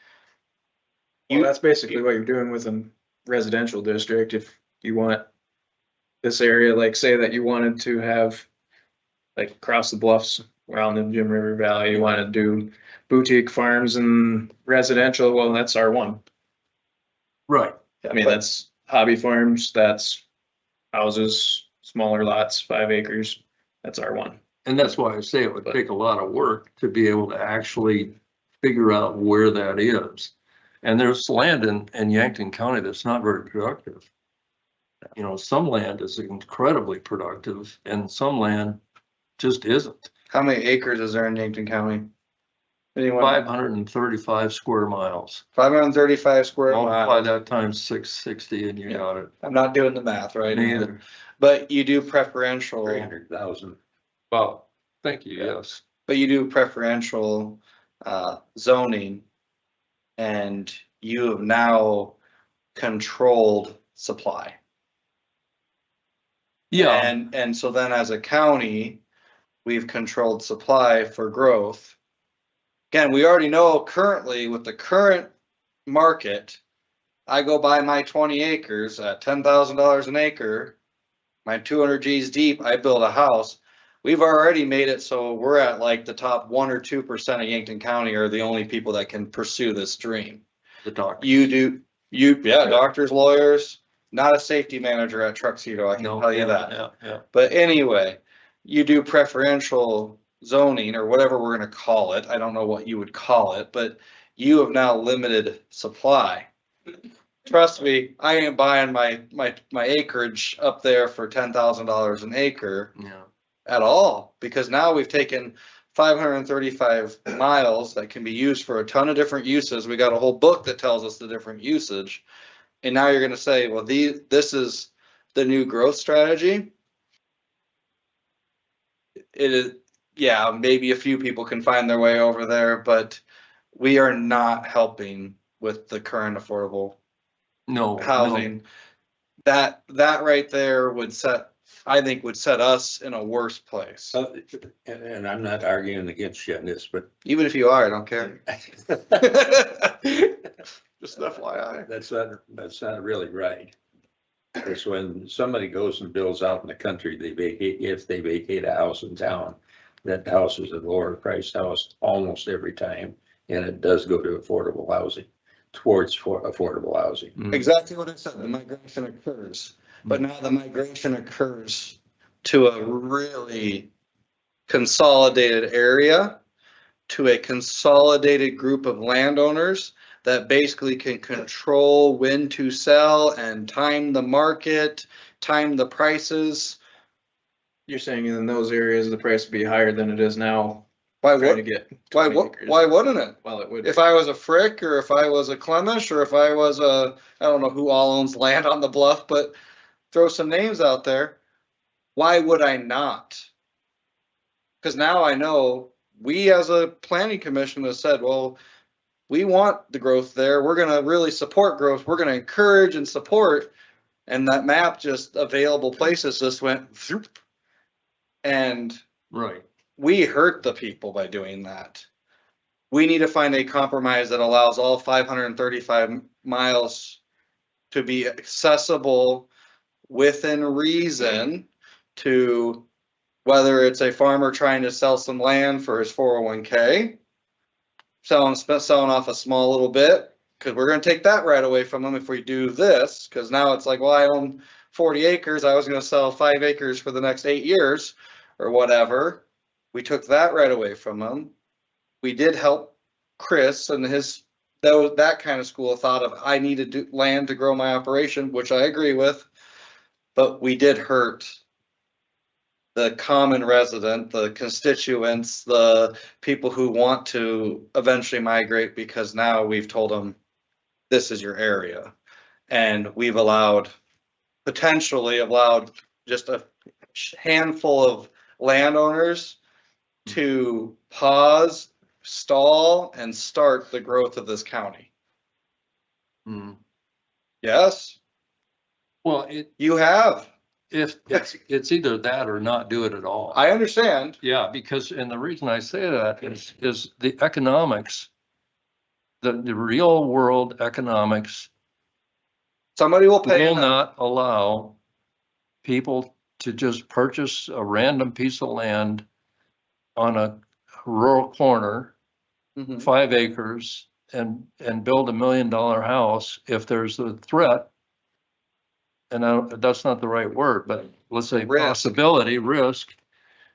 Well, that's basically what you're doing with a residential district. If you want this area, like say that you wanted to have like across the bluffs around the Jim River Valley, you want to do boutique farms and residential, well, that's R1. right. I mean, that's hobby farms, that's houses, smaller lots, 5 acres, that's R1. And that's why I say it would take a lot of work to be able to actually figure out where that is. And there's land in Yankton County that's not very productive. You know, some land is incredibly productive and some land just isn't. how many acres is there in Yankton County? Anyone? 535 square miles. 535 square Multiply miles. that times 660 and you Yeah. got it. I'm not doing the math right now, Neither. but you do preferential, 300,000. Well, thank you, yes. zoning, and you have now controlled supply. Yeah, And so then as a county, we've controlled supply for growth. Again, we already know currently with the current market, I go buy my 20 acres at $10,000 an acre, my 200 Gs deep, I build a house. We've already made it so we're at like the top 1 or 2% of Yankton County are the only people that can pursue this dream. the doctor. Yeah, doctors, lawyers, not a safety manager at Tuxedo, I can No, tell you yeah, that. Yeah. But anyway, you do preferential zoning or whatever we're gonna call it. I don't know what you would call it, but you have now limited supply. Trust me, I ain't buying my acreage up there for $10,000 an acre Yeah. at all, because now we've taken 535 miles that can be used for a ton of different uses. We got a whole book that tells us the different usage. And now you're gonna say, well, this is the new growth strategy. It is, yeah, maybe a few people can find their way over there, but we are not helping with the current affordable No. housing. That right there I think would set us in a worse place. And I'm not arguing against you on this, but Even if you are, I don't care. Just FYI. that's not really right. It's when somebody goes and builds out in the country, if they vacate a house in town, that house is a lower priced house almost every time. And it does go to affordable housing, towards affordable housing. Mm. Exactly what I said, the migration occurs, but now the migration occurs to a really consolidated area, to a consolidated group of landowners that basically can control when to sell and time the market, time the prices. You're saying in those areas, the price would be higher than it is now, Why trying to would, get 20 acres. why wouldn't it? Well, it would. If I was a Frick, or if I was a Clemish, or if I was I don't know who all owns land on the bluff, but throw some names out there. Why would I not? Because now I know we as a planning commission have said, well, we want the growth there. We're gonna really support growth. We're gonna encourage and support. And that map, just available places, just went zoop. And Right. we hurt the people by doing that. We need to find a compromise that allows all 535 miles to be accessible within reason to whether it's a farmer trying to sell some land for his 401k, selling off a small little bit, because we're going to take that right away from them if we do this, because now it's like, well, I own 40 acres. I was going to sell 5 acres for the next 8 years or whatever. We took that right away from them. We did help Chris and that kind of school of thought of I needed land to grow my operation, which I agree with, but we did hurt the common resident, the constituents, the people who want to eventually migrate, because now we've told them, this is your area. And we've potentially allowed just a handful of landowners to pause, stall, and start the growth of this county. Hmm. Yes, Well, you have. if it's either that or not do it at all. I understand. Yeah, because, and the reason I say that is the economics, the real world economics Somebody will pay. will enough. not allow people to just purchase a random piece of land on a rural corner, Mhm. 5 acres, and build $1 million house if there's a threat. And that's not the right word, but let's say Risk. possibility, risk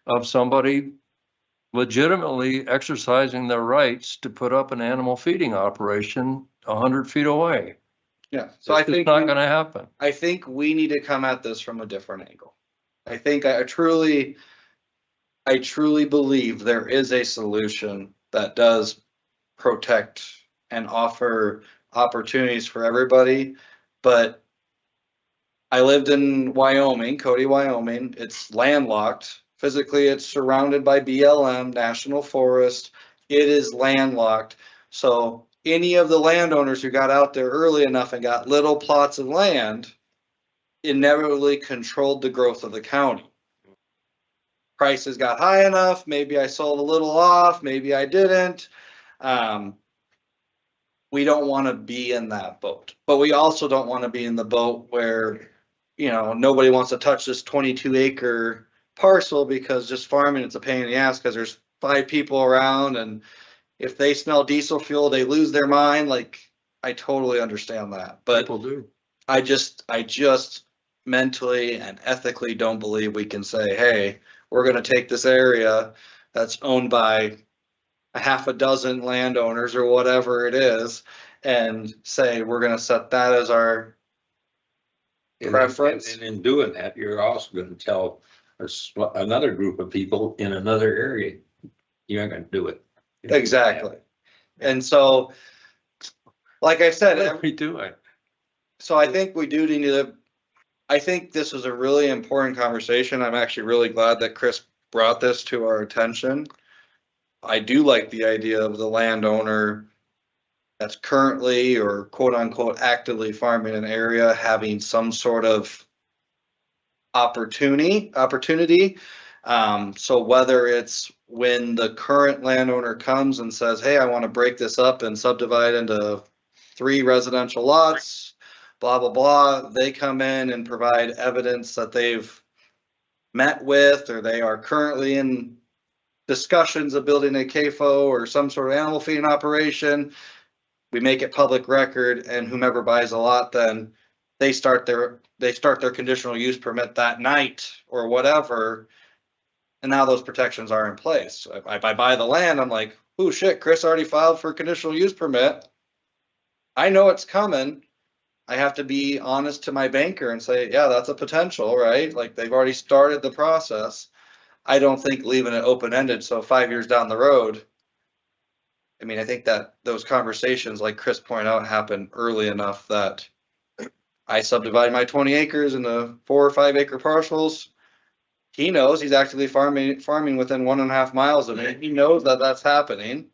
of somebody legitimately exercising their rights to put up an animal feeding operation 100 feet away. Yeah, so I It's just think, not gonna happen. I think we need to come at this from a different angle. I think I truly believe there is a solution that does protect and offer opportunities for everybody, but I lived in Wyoming, Cody, Wyoming. It's landlocked. Physically, it's surrounded by BLM, National Forest. It is landlocked. So any of the landowners who got out there early enough and got little plots of land inevitably controlled the growth of the county. Prices got high enough. Maybe I sold a little off. Maybe I didn't. We don't want to be in that boat, but we also don't want to be in the boat where, nobody wants to touch this 22-acre parcel because just farming, it's a pain in the ass because there's 5 people around, and if they smell diesel fuel, they lose their mind. Like, I totally understand that, but People do. I just mentally and ethically don't believe we can say, hey, we're going to take this area that's owned by a half a dozen landowners or whatever it is, and say, we're going to set that as our preference. And in doing that, you're also gonna tell another group of people in another area, you aren't gonna do it. Exactly. And so, like I said, What are we doing? so I think we do need to, I think this is a really important conversation. I'm actually really glad that Chris brought this to our attention. I do like the idea of the landowner that's currently or quote unquote actively farming an area having some sort of opportunity. So whether it's when the current landowner comes and says, hey, I want to break this up and subdivide into 3 residential lots, blah, blah, blah, they come in and provide evidence that they've met with, or they are currently in discussions of building a CAFO or some sort of animal feeding operation. We make it public record, and whomever buys a lot, then they start their conditional use permit that night or whatever. And now those protections are in place. If I buy the land, I'm like, oh shit, Chris already filed for a conditional use permit. I know it's coming. I have to be honest to my banker and say, yeah, that's a potential, right? Like, they've already started the process. I don't think leaving it open-ended, so 5 years down the road, I mean, I think that those conversations, like Chris pointed out, happen early enough that I subdivide my 20 acres into 4 or 5 acre parcels. He knows he's actively farming within 1.5 miles of it. He knows that that's happening.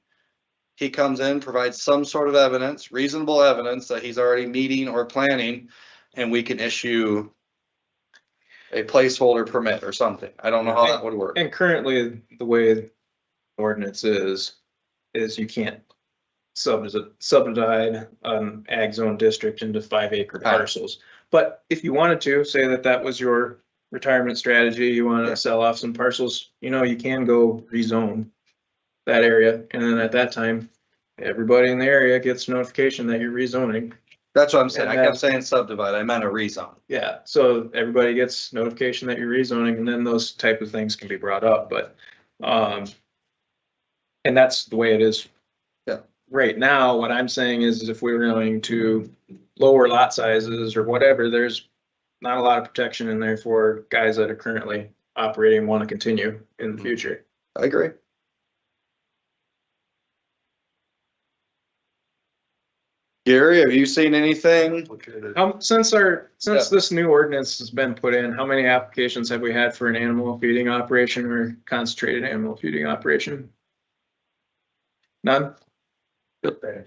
He comes in, provides some sort of evidence, reasonable evidence that he's already meeting or planning, and we can issue a placeholder permit or something. I don't know how that would work. And currently, the way the ordinance is you can't subdivide an ag zone district into 5 acre parcels. But if you wanted to, say that was your retirement strategy, you want to sell off some parcels, you can go rezone that area. And then at that time, everybody in the area gets notification that you're rezoning. That's what I'm saying. I kept saying subdivide. I meant a rezone. Yeah, so everybody gets notification that you're rezoning, and then those type of things can be brought up, but, and that's the way it is. Yeah. Right now, what I'm saying is if we were going to lower lot sizes or whatever, there's not a lot of protection in there for guys that are currently operating and want to continue in the future. I agree. Gary, have you seen anything? Since this new ordinance has been put in, how many applications have we had for an animal feeding operation or concentrated animal feeding operation? None? There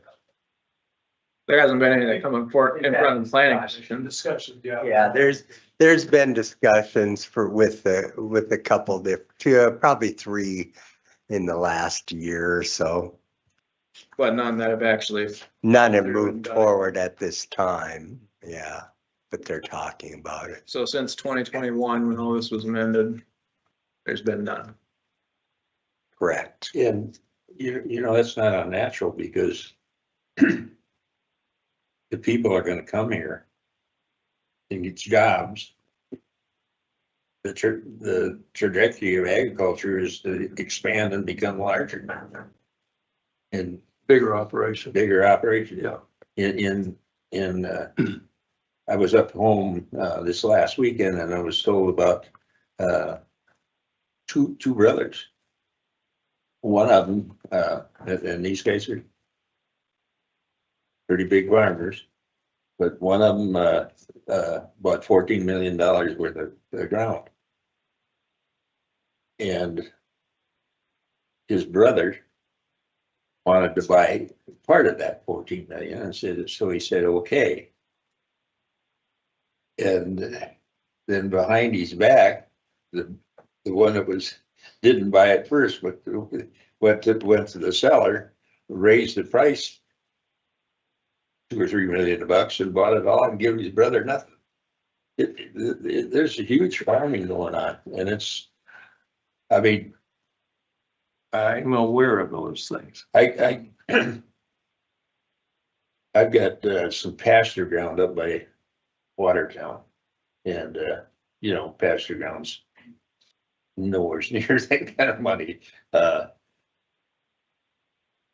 hasn't been anything coming in front of the planning commission. Discussion, yeah. Yeah, there's been discussions with a couple probably 3 in the last year or so. But none that have actually, None have moved forward at this time, yeah, but they're talking about it. so since 2021, when all this was amended, there's been none. Correct. And you know, that's not unnatural because the people are gonna come here and get jobs. The trajectory of agriculture is to expand and become larger. And Bigger operation. bigger operation. Yeah. I was up home, this last weekend and I was told about, two brothers. One of them, and these guys are pretty big farmers, but one of them, bought $14 million worth of ground. And his brother wanted to buy part of that 14 million and so he said, okay. And then behind his back, the one that didn't buy it first, but went to the seller, raised the price $2 or $3 million and bought it all and gave his brother nothing. There's a huge farming going on, and I mean, I'm aware of those things. I've got some pasture ground up by Watertown, and you know, pasture grounds nowhere near that kind of money. But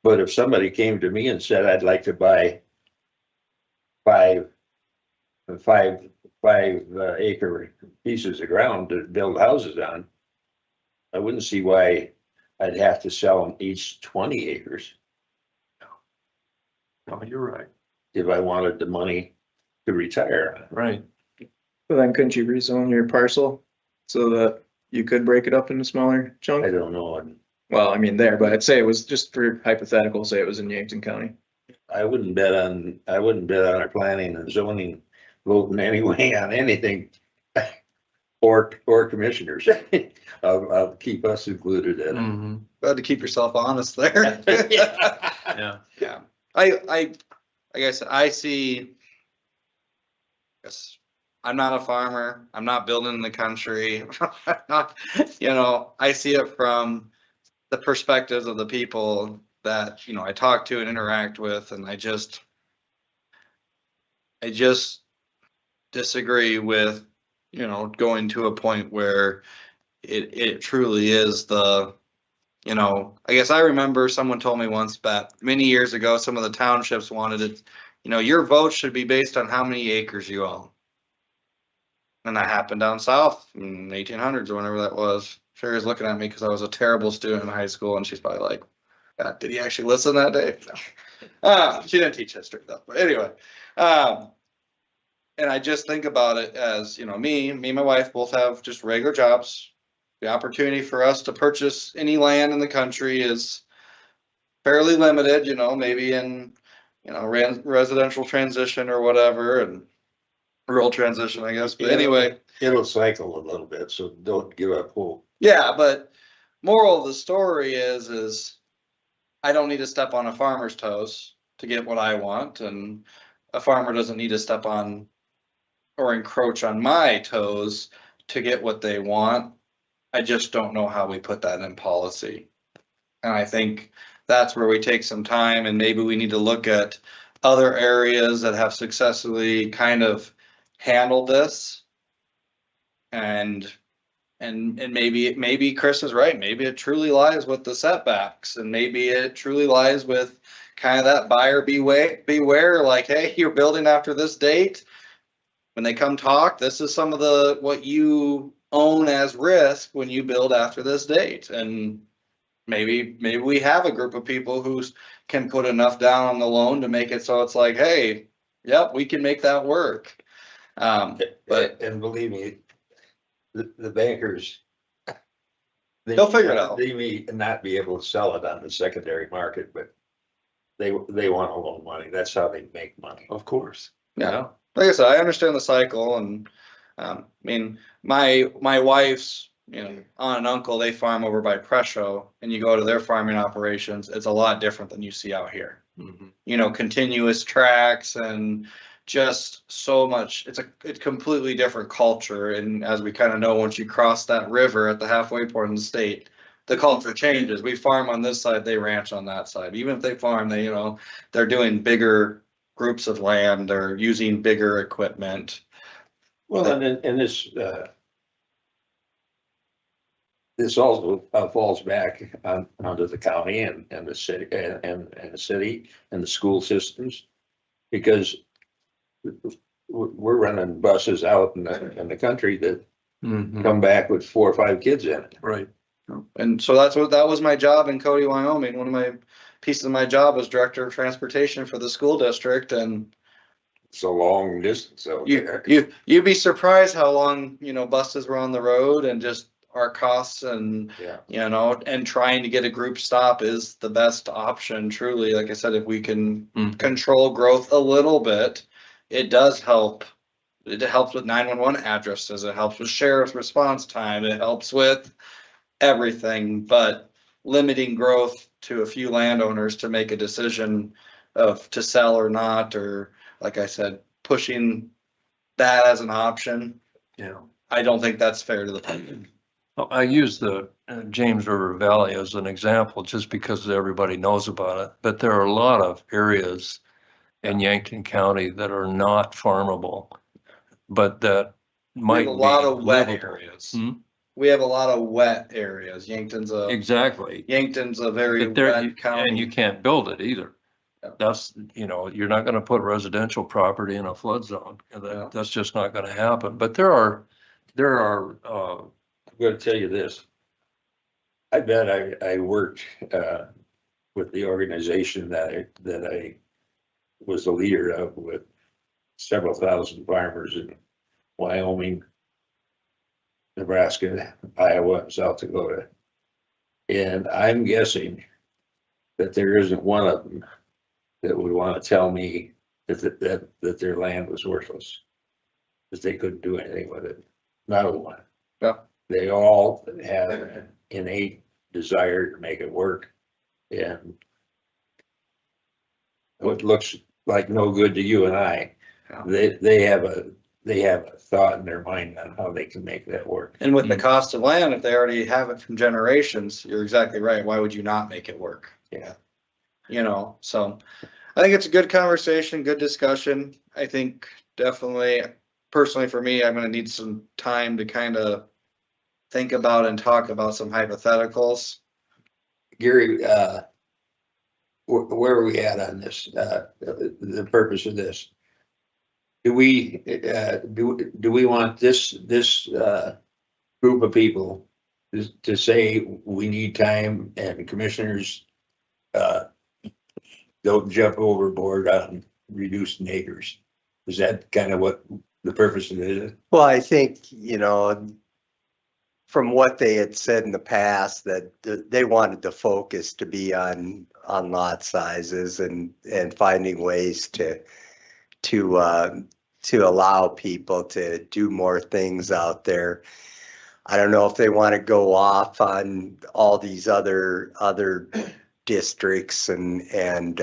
if somebody came to me and said, I'd like to buy five acre pieces of ground to build houses on, I wouldn't see why I'd have to sell them each 20 acres. No, you're right. If I wanted the money to retire. Right. But then couldn't you rezone your parcel so that you could break it up into smaller I chunks? don't know. Well, I mean there, but I'd say it was just for hypothetical, say it was in Yankton County. I wouldn't bet on our planning and zoning voting anyway on anything. Or commissioners. I'll keep us included in it. Mm-hmm. Glad to keep yourself honest there. Yeah. Yeah, I guess I see. Yes, I'm not a farmer. I'm not building the country. I'm not, you know, I see it from the perspectives of the people that, you know, I talk to and interact with, and I just disagree with, you know, going to a point where it truly is you know, I guess I remember someone told me once that many years ago, some of the townships wanted it, you know, your vote should be based on how many acres you own. And that happened down south in the 1800s or whenever that was. Sherry's looking at me because I was a terrible student in high school, and she's probably like, God, did he actually listen that day? No. She didn't teach history though, but anyway. And I just think about it as, you know, me and my wife both have just regular jobs. The opportunity for us to purchase any land in the country is fairly limited, you know, maybe in, you know, residential transition or whatever, and rural transition, I guess. But anyway, It'll cycle a little bit, so don't give up hope. yeah, but moral of the story is I don't need to step on a farmer's toes to get what I want, and a farmer doesn't need to step on or encroach on my toes to get what they want. I just don't know how we put that in policy. And I think that's where we take some time, and maybe we need to look at other areas that have successfully kind of handled this. And maybe Chris is right. Maybe it truly lies with the setbacks, and maybe it truly lies with kind of that buyer beware, like, hey, you're building after this date. When they come talk, this is some of what you own as risk when you build after this date. And maybe we have a group of people who can put enough down on the loan to make it so it's like, hey, yep, we can make that work. But And believe me, the bankers. They'll figure it out. They may not be able to sell it on the secondary market, but they want to loan money. That's how they make money. Of course. yeah, like I said, I understand the cycle, and I mean, my wife's, aunt and uncle, they farm over by Presho, and you go to their farming operations, it's a lot different than you see out here. Continuous tracks and just so much, it's completely different culture. And as we kind of know, once you cross that river at the halfway point in the state, the culture changes. We farm on this side, they ranch on that side. Even if they farm, they're doing bigger groups of land, they're using bigger equipment. Well, and this also falls back onto the county and the city and the city and the school systems, because we're running buses out in the country that come back with 4 or 5 kids in it. Right. And so that was my job in Cody, Wyoming. One of my pieces of my job was director of transportation for the school district, and It's a long distance out there. you'd be surprised how long, buses were on the road, and just our costs, and Yeah. and trying to get a group stop is the best option, truly. Like I said, if we can control growth a little bit, it does help. It helps with 911 addresses, it helps with sheriff's response time, it helps with everything. But limiting growth to a few landowners to make a decision of to sell or not, or like I said, pushing that as an option, Yeah. I don't think that's fair to the public. I use the James River Valley as an example just because everybody knows about it, but there are a lot of areas in Yankton County that are not farmable, but that We might have a be lot of wet livable. areas. Hmm? We have a lot of wet areas. Yankton's Exactly. a very But there, wet and you county. can't build it either. Yeah. That's, you're not gonna put residential property in a flood zone. Yeah. That's just not gonna happen. But there are, I'm gonna tell you this. I bet I worked with the organization that I was the leader of, with several thousand farmers in Wyoming, Nebraska, Iowa, and South Dakota. And I'm guessing that there isn't one of them that would want to tell me that their land was worthless, that they couldn't do anything with it. Not a one. Yeah. They all have an innate desire to make it work, and what looks like no good to you and I, Yeah. they have a thought in their mind on how they can make that work. And with the cost of land, if they already have it from generations, you're exactly right. Why would you not make it work? Yeah. So I think it's a good conversation, good discussion. I think definitely, personally for me, I'm gonna need some time to kind of think about and talk about some hypotheticals. Gary, where are we at on this? The purpose of this? Do we want this group of people to say we need time, and commissioners don't jump overboard on reducing acres? Is that kind of what the purpose of it is? Well, I think, from what they had said in the past, that they wanted the focus to be on lot sizes and finding ways to allow people to do more things out there. I don't know if they want to go off on all these other districts, and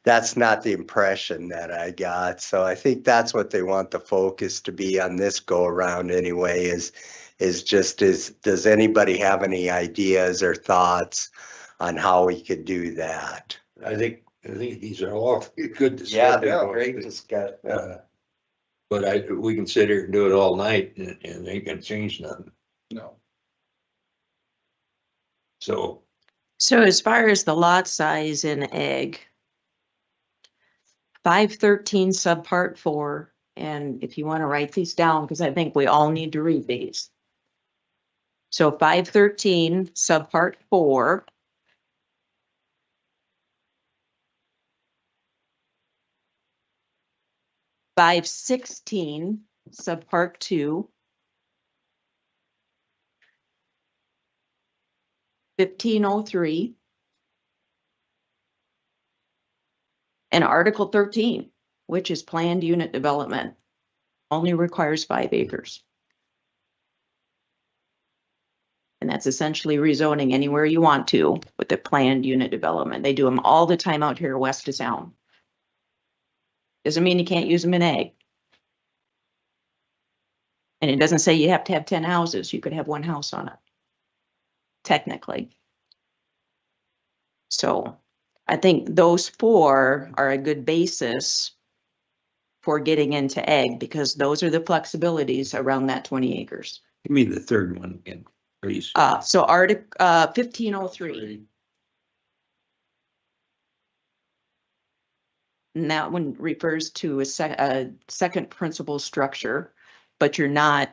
that's not the impression that I got. So I think that's what they want the focus to be on this go around anyway, is does anybody have any ideas or thoughts on how we could do that? I think these are all good discussions. Yeah, great discussion. But we can sit here and do it all night, and they can change nothing. No. So So as far as the lot size in ag, 513 subpart 4, and if you want to write these down, because I think we all need to read these. So 513, subpart 4. Five 16, subpart 2. 1503. And Article 13, which is planned unit development, only requires 5 acres. And that's essentially rezoning anywhere you want to with the planned unit development. They do them all the time out here west of town. Doesn't mean you can't use them in ag. And it doesn't say you have to have 10 houses. You could have 1 house on it. Technically. So I think those 4 are a good basis for getting into ag because those are the flexibilities around that 20 acres. Give me the third one again, please. So Article 1503. And that one refers to a second principal structure, but you're not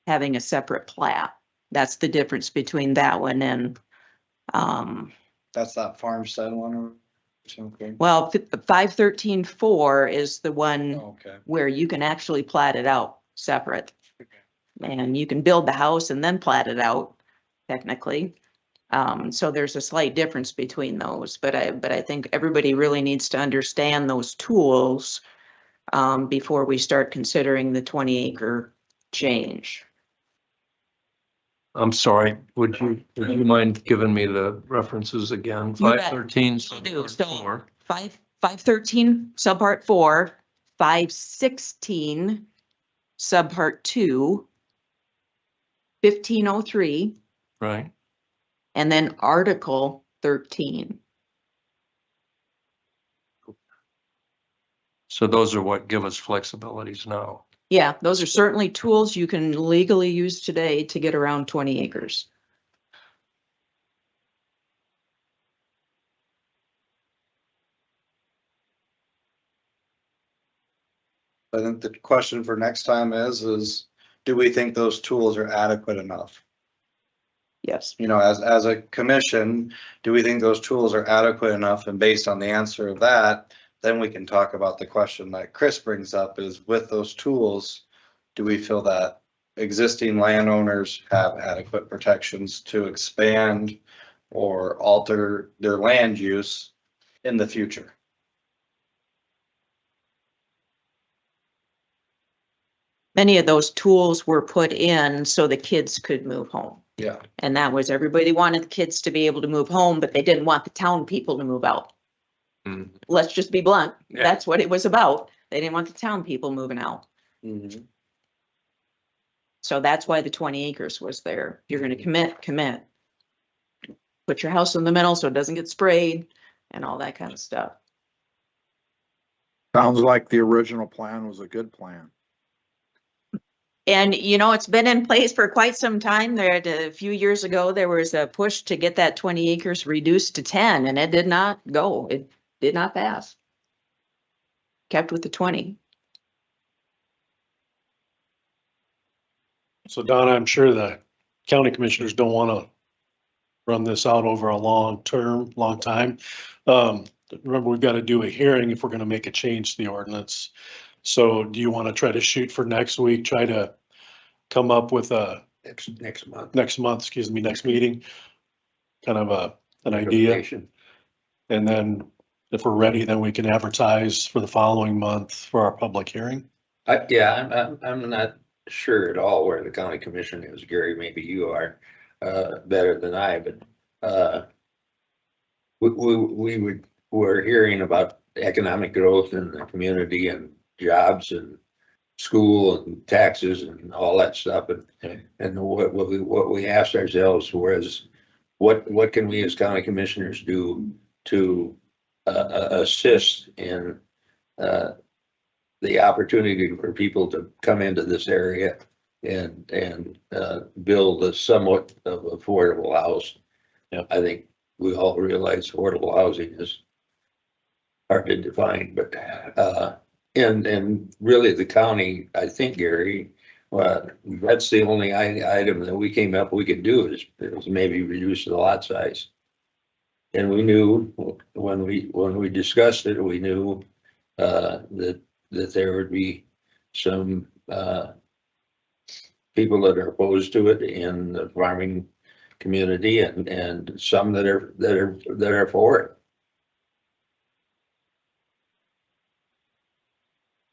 having a separate plat. That's the difference between that one and, That's that farmstead one or something? well, 513-4 is the one Okay. where you can actually plat it out separate. And you can build the house and then plat it out technically. So there's a slight difference between those, but I think everybody really needs to understand those tools before we start considering the 20-acre change. I'm sorry, would you mind giving me the references again? You bet. 513, Will do. subpart So 4. 513 subpart 4, 516 subpart 2, 1503, Right, and then Article 13. so those are what give us flexibilities now. Yeah, those are certainly tools you can legally use today to get around 20 acres. I think the question for next time is do we think those tools are adequate enough? Yes. You know, as a commission, do we think those tools are adequate enough? And based on the answer of that, then we can talk about the question that Chris brings up is with those tools, do we feel that existing landowners have adequate protections to expand or alter their land use in the future? Many of those tools were put in so the kids could move home. Yeah. And that was everybody wanted the kids to be able to move home, but they didn't want the town people to move out. Mm. Let's just be blunt. Yeah. That's what it was about. They didn't want the town people moving out. Mhm. So that's why the 20 acres was there. You're gonna commit. Put your house in the middle so it doesn't get sprayed and all that kind of stuff. Sounds like the original plan was a good plan. And you know, it's been in place for quite some time. There, a few years ago, there was a push to get that 20 acres reduced to 10 and it did not go. It did not pass. Kept with the 20. So Donna, I'm sure the county commissioners don't want to run this out over a long time. Remember, we've got to do a hearing if we're going to make a change to the ordinance. So do you want to try to shoot for next week, try to come up with a Next month. next meeting, kind of an idea? Recommendation. And then if we're ready, then we can advertise for the following month for our public hearing. Yeah, I'm not sure at all where the county commission is, Gary, maybe you are, better than I, but, we're hearing about economic growth in the community and jobs and school and taxes and all that stuff. And what we asked ourselves was, what can we as county commissioners do to assist in the opportunity for people to come into this area and build a somewhat of affordable house. Yep. I think we all realize affordable housing is hard to define, but and really the county, I think, Gary, Well, that's the only item that we came up, we could do is maybe reduce the lot size. And we knew when we discussed it, we knew that there would be some people that are opposed to it in the farming community and some that are for it.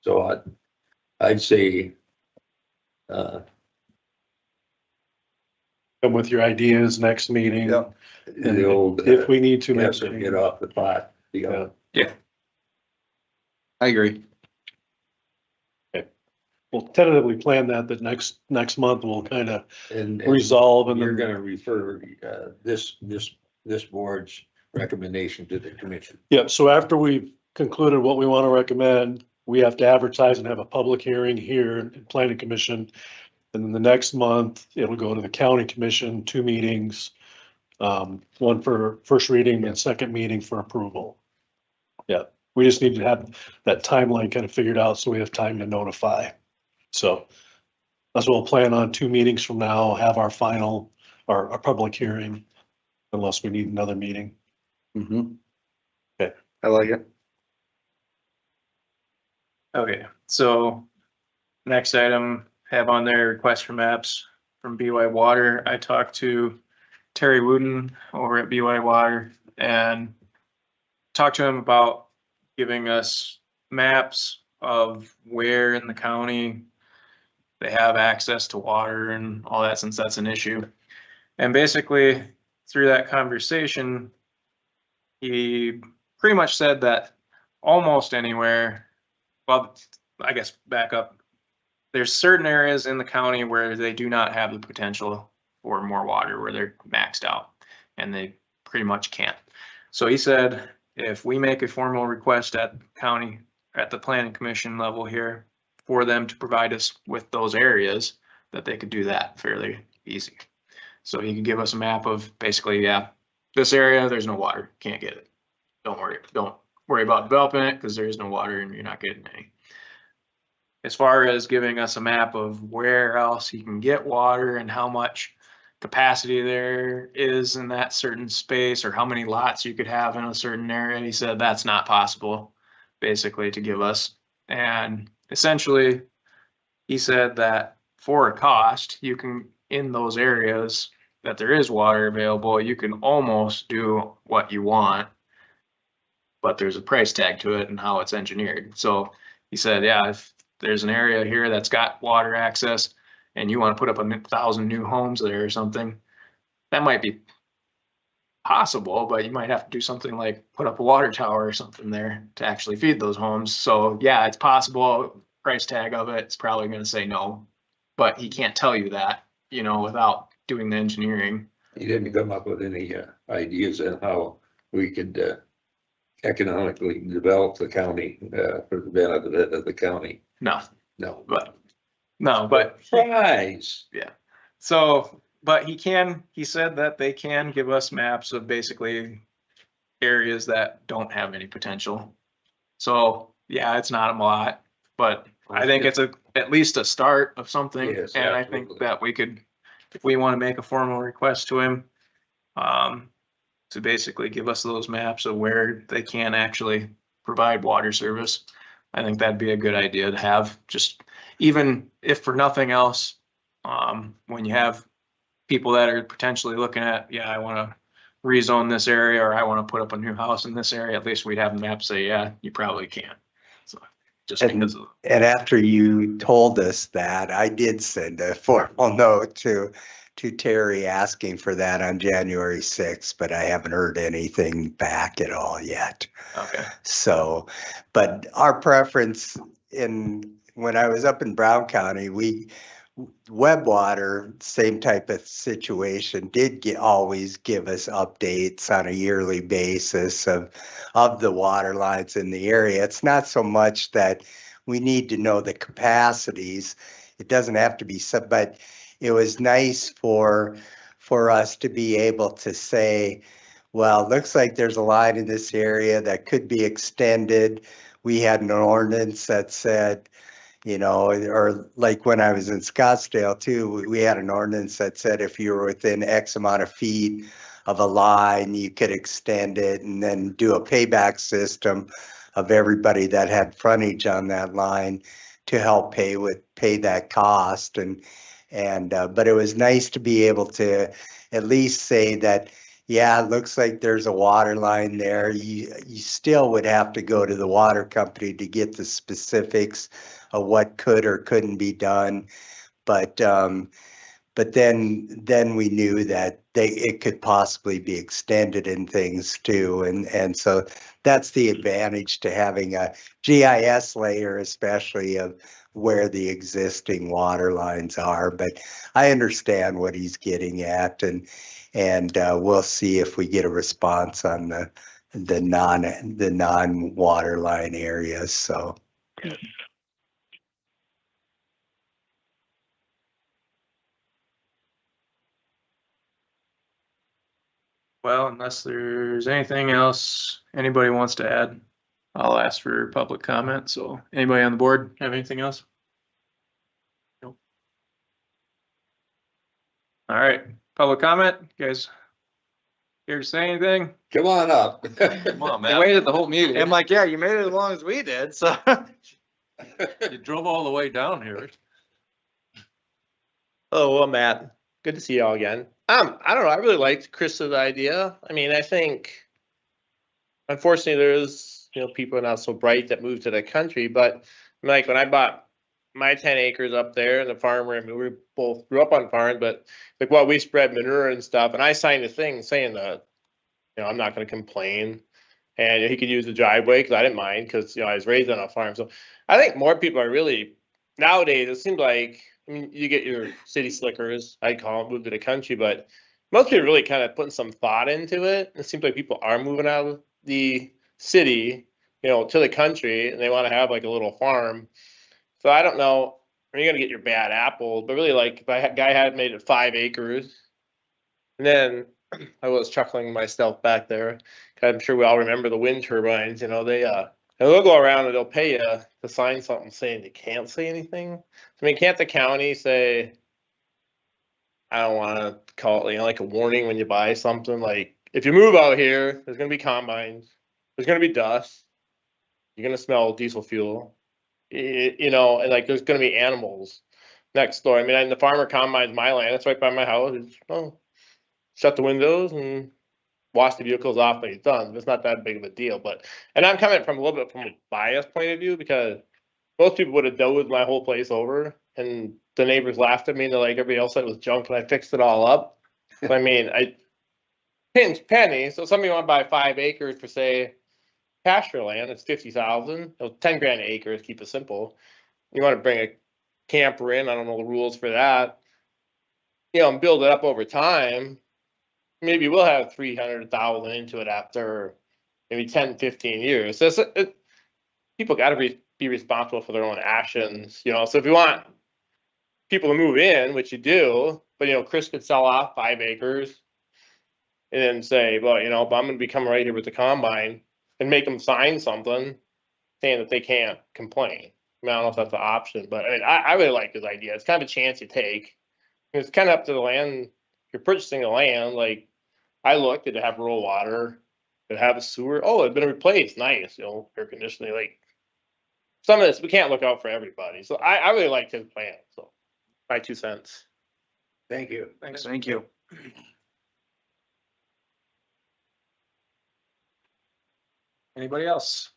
So I'd say Come with your ideas next meeting. Yep. And the old if we need to, have next to get meeting. off the pot. You know. I agree. We'll tentatively plan that next month we'll kind of And resolve and you're then, gonna refer this board's recommendation to the commission. yeah, so after we've concluded what we want to recommend, we have to advertise and have a public hearing here in planning commission. And then the next month, it'll go to the county commission, 2 meetings. One for first reading and second meeting for approval. Yeah, we just need to have that timeline kind of figured out so we have time to notify. So that's what we'll plan on, 2 meetings from now, have our final, our public hearing, unless we need another meeting. Mm-hmm. Okay. I like it. Okay, so next item, have on there request for maps from BY Water. I talked to Terry Wooden over at BY Water and talked to him about giving us maps of where in the county they have access to water and all that, since that's an issue. And basically through that conversation, he pretty much said that almost anywhere, well, I guess back up, there's certain areas in the county where they do not have the potential for more water, where they're maxed out and they pretty much can't. So he said, if we make a formal request at county, at the planning commission level here, for them to provide us with those areas, that they could do that fairly easy. So he could give us a map of basically, yeah, this area, there's no water, can't get it. Don't worry about developing it because there is no water and you're not getting any. As far as giving us a map of where else you can get water and how much capacity there is in that certain space, or how many lots you could have in a certain area, he said that's not possible, basically, to give us. And essentially, he said that for a cost, you can, in those areas that there is water available, you can almost do what you want, but there's a price tag to it and how it's engineered. So he said, yeah, if there's an area here that's got water access and you want to put up 1,000 new homes there or something, that might be possible, but you might have to do something like put up a water tower or something there to actually feed those homes. So yeah, it's possible. Price tag of it, it's probably going to say no, but he can't tell you that, you know, without doing the engineering. He didn't come up with any ideas on how we could economically develop the county for the benefit of the county. No, No. but Surprise. so, but he said that they can give us maps of basically areas that don't have any potential. So yeah, it's not a lot, but I think it's at least a start of something. Yes, and I absolutely. think that we could, if we want to make a formal request to him, to basically give us those maps of where they can actually provide water service, I think that'd be a good idea to have, just even if for nothing else, when you have people that are potentially looking at, yeah, I want to rezone this area, or I want to put up a new house in this area, at least we'd have a map say, yeah, you probably can. So just because of. And after you told us that, I did send a formal note to Terry asking for that on January 6th, but I haven't heard anything back at all yet. Okay. So, but our preference when I was up in Brown County, Webwater, same type of situation, did always give us updates on a yearly basis of the water lines in the area. It's not so much that we need to know the capacities. It doesn't have to be but it was nice for us to be able to say, well, it looks like there's a line in this area that could be extended. We had an ordinance that said, You know, or like when I was in Scottsdale too, we had an ordinance that said if you were within X amount of feet of a line, you could extend it and then do a payback system of everybody that had frontage on that line to help pay that cost. But it was nice to be able to at least say that, yeah, it looks like there's a water line there. You still would have to go to the water company to get the specifics of what could or couldn't be done. But then we knew that it could possibly be extended in things too. And so that's the advantage to having a GIS layer, especially of where the existing water lines are. But I understand what he's getting at, and we'll see if we get a response on the non water line areas. So. Well, unless there's anything else anybody wants to add, I'll ask for public comment. So anybody on the board have anything else? Nope. All right, public comment, you guys here to say anything? Come on up. Come on, They man. waited the whole meeting. I'm like, yeah, you made it as long as we did, so. You drove all the way down here. Oh, well, Matt, good to see you all again. I don't know. I really liked Chris's idea. I mean, I think unfortunately there's, people not so bright that move to the country, but like when I bought my 10 acres up there and the farmer, I mean, we both grew up on farms, but like while we spread manure and stuff, and I signed a thing saying that, I'm not going to complain. And he could use the driveway because I didn't mind because, I was raised on a farm. So I think more people are really, nowadays, it seems like, I mean, you get your city slickers, I call them, move to the country, but most people are really kind of putting some thought into it. It seems like people are moving out of the city, to the country, and they want to have like a little farm. So I don't know, you're going to get your bad apples, but really like if a guy had made it 5 acres, and then I was chuckling myself back there. 'Cause I'm sure we all remember the wind turbines, they'll go around and they'll pay you to sign something saying you can't say anything. I mean, can't the county say, I don't want to call it, like a warning when you buy something, like if you move out here, there's going to be combines, there's going to be dust, you're going to smell diesel fuel, and like there's going to be animals next door. I mean, and the farmer combines my land, it's right by my house. Shut the windows and wash the vehicles off when he's done. It's not that big of a deal, and I'm coming from a little bit from a biased point of view because most people would have dozed my whole place over and the neighbors laughed at me and they're like, everybody else said it was junk and I fixed it all up. So, I mean, I pinch penny. So somebody want to buy 5 acres for say pasture land, it's 50,000, 10 grand an acre, keep it simple. You want to bring a camper in, I don't know the rules for that, and build it up over time. Maybe we'll have 300,000 into it after maybe 10, 15 years. So people got to be responsible for their own actions, So if you want people to move in, which you do, but Chris could sell off 5 acres and then say, well, but I'm going to be coming right here with the combine and make them sign something saying that they can't complain. I mean, I don't know if that's an option, but I mean, I really like this idea. It's kind of a chance you take. It's kind of up to the land. You're purchasing the land, like. I looked, did it have rural water? Did it have a sewer? Oh, it had been replaced. Nice, air conditioning. Like some of this, we can't look out for everybody. So I really liked his plan. So my 2 cents. Thank you. Thanks. Thank you. Anybody else?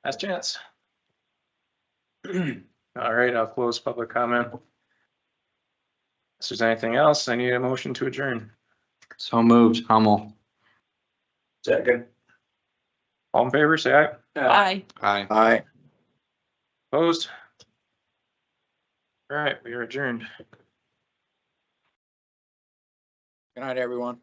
Last chance. All right, I'll close public comment. If there's anything else, I need a motion to adjourn. So moved, Hummel. Second. All in favor, say aye. Aye. Aye. Aye. Opposed? All right, we are adjourned. Good night, everyone.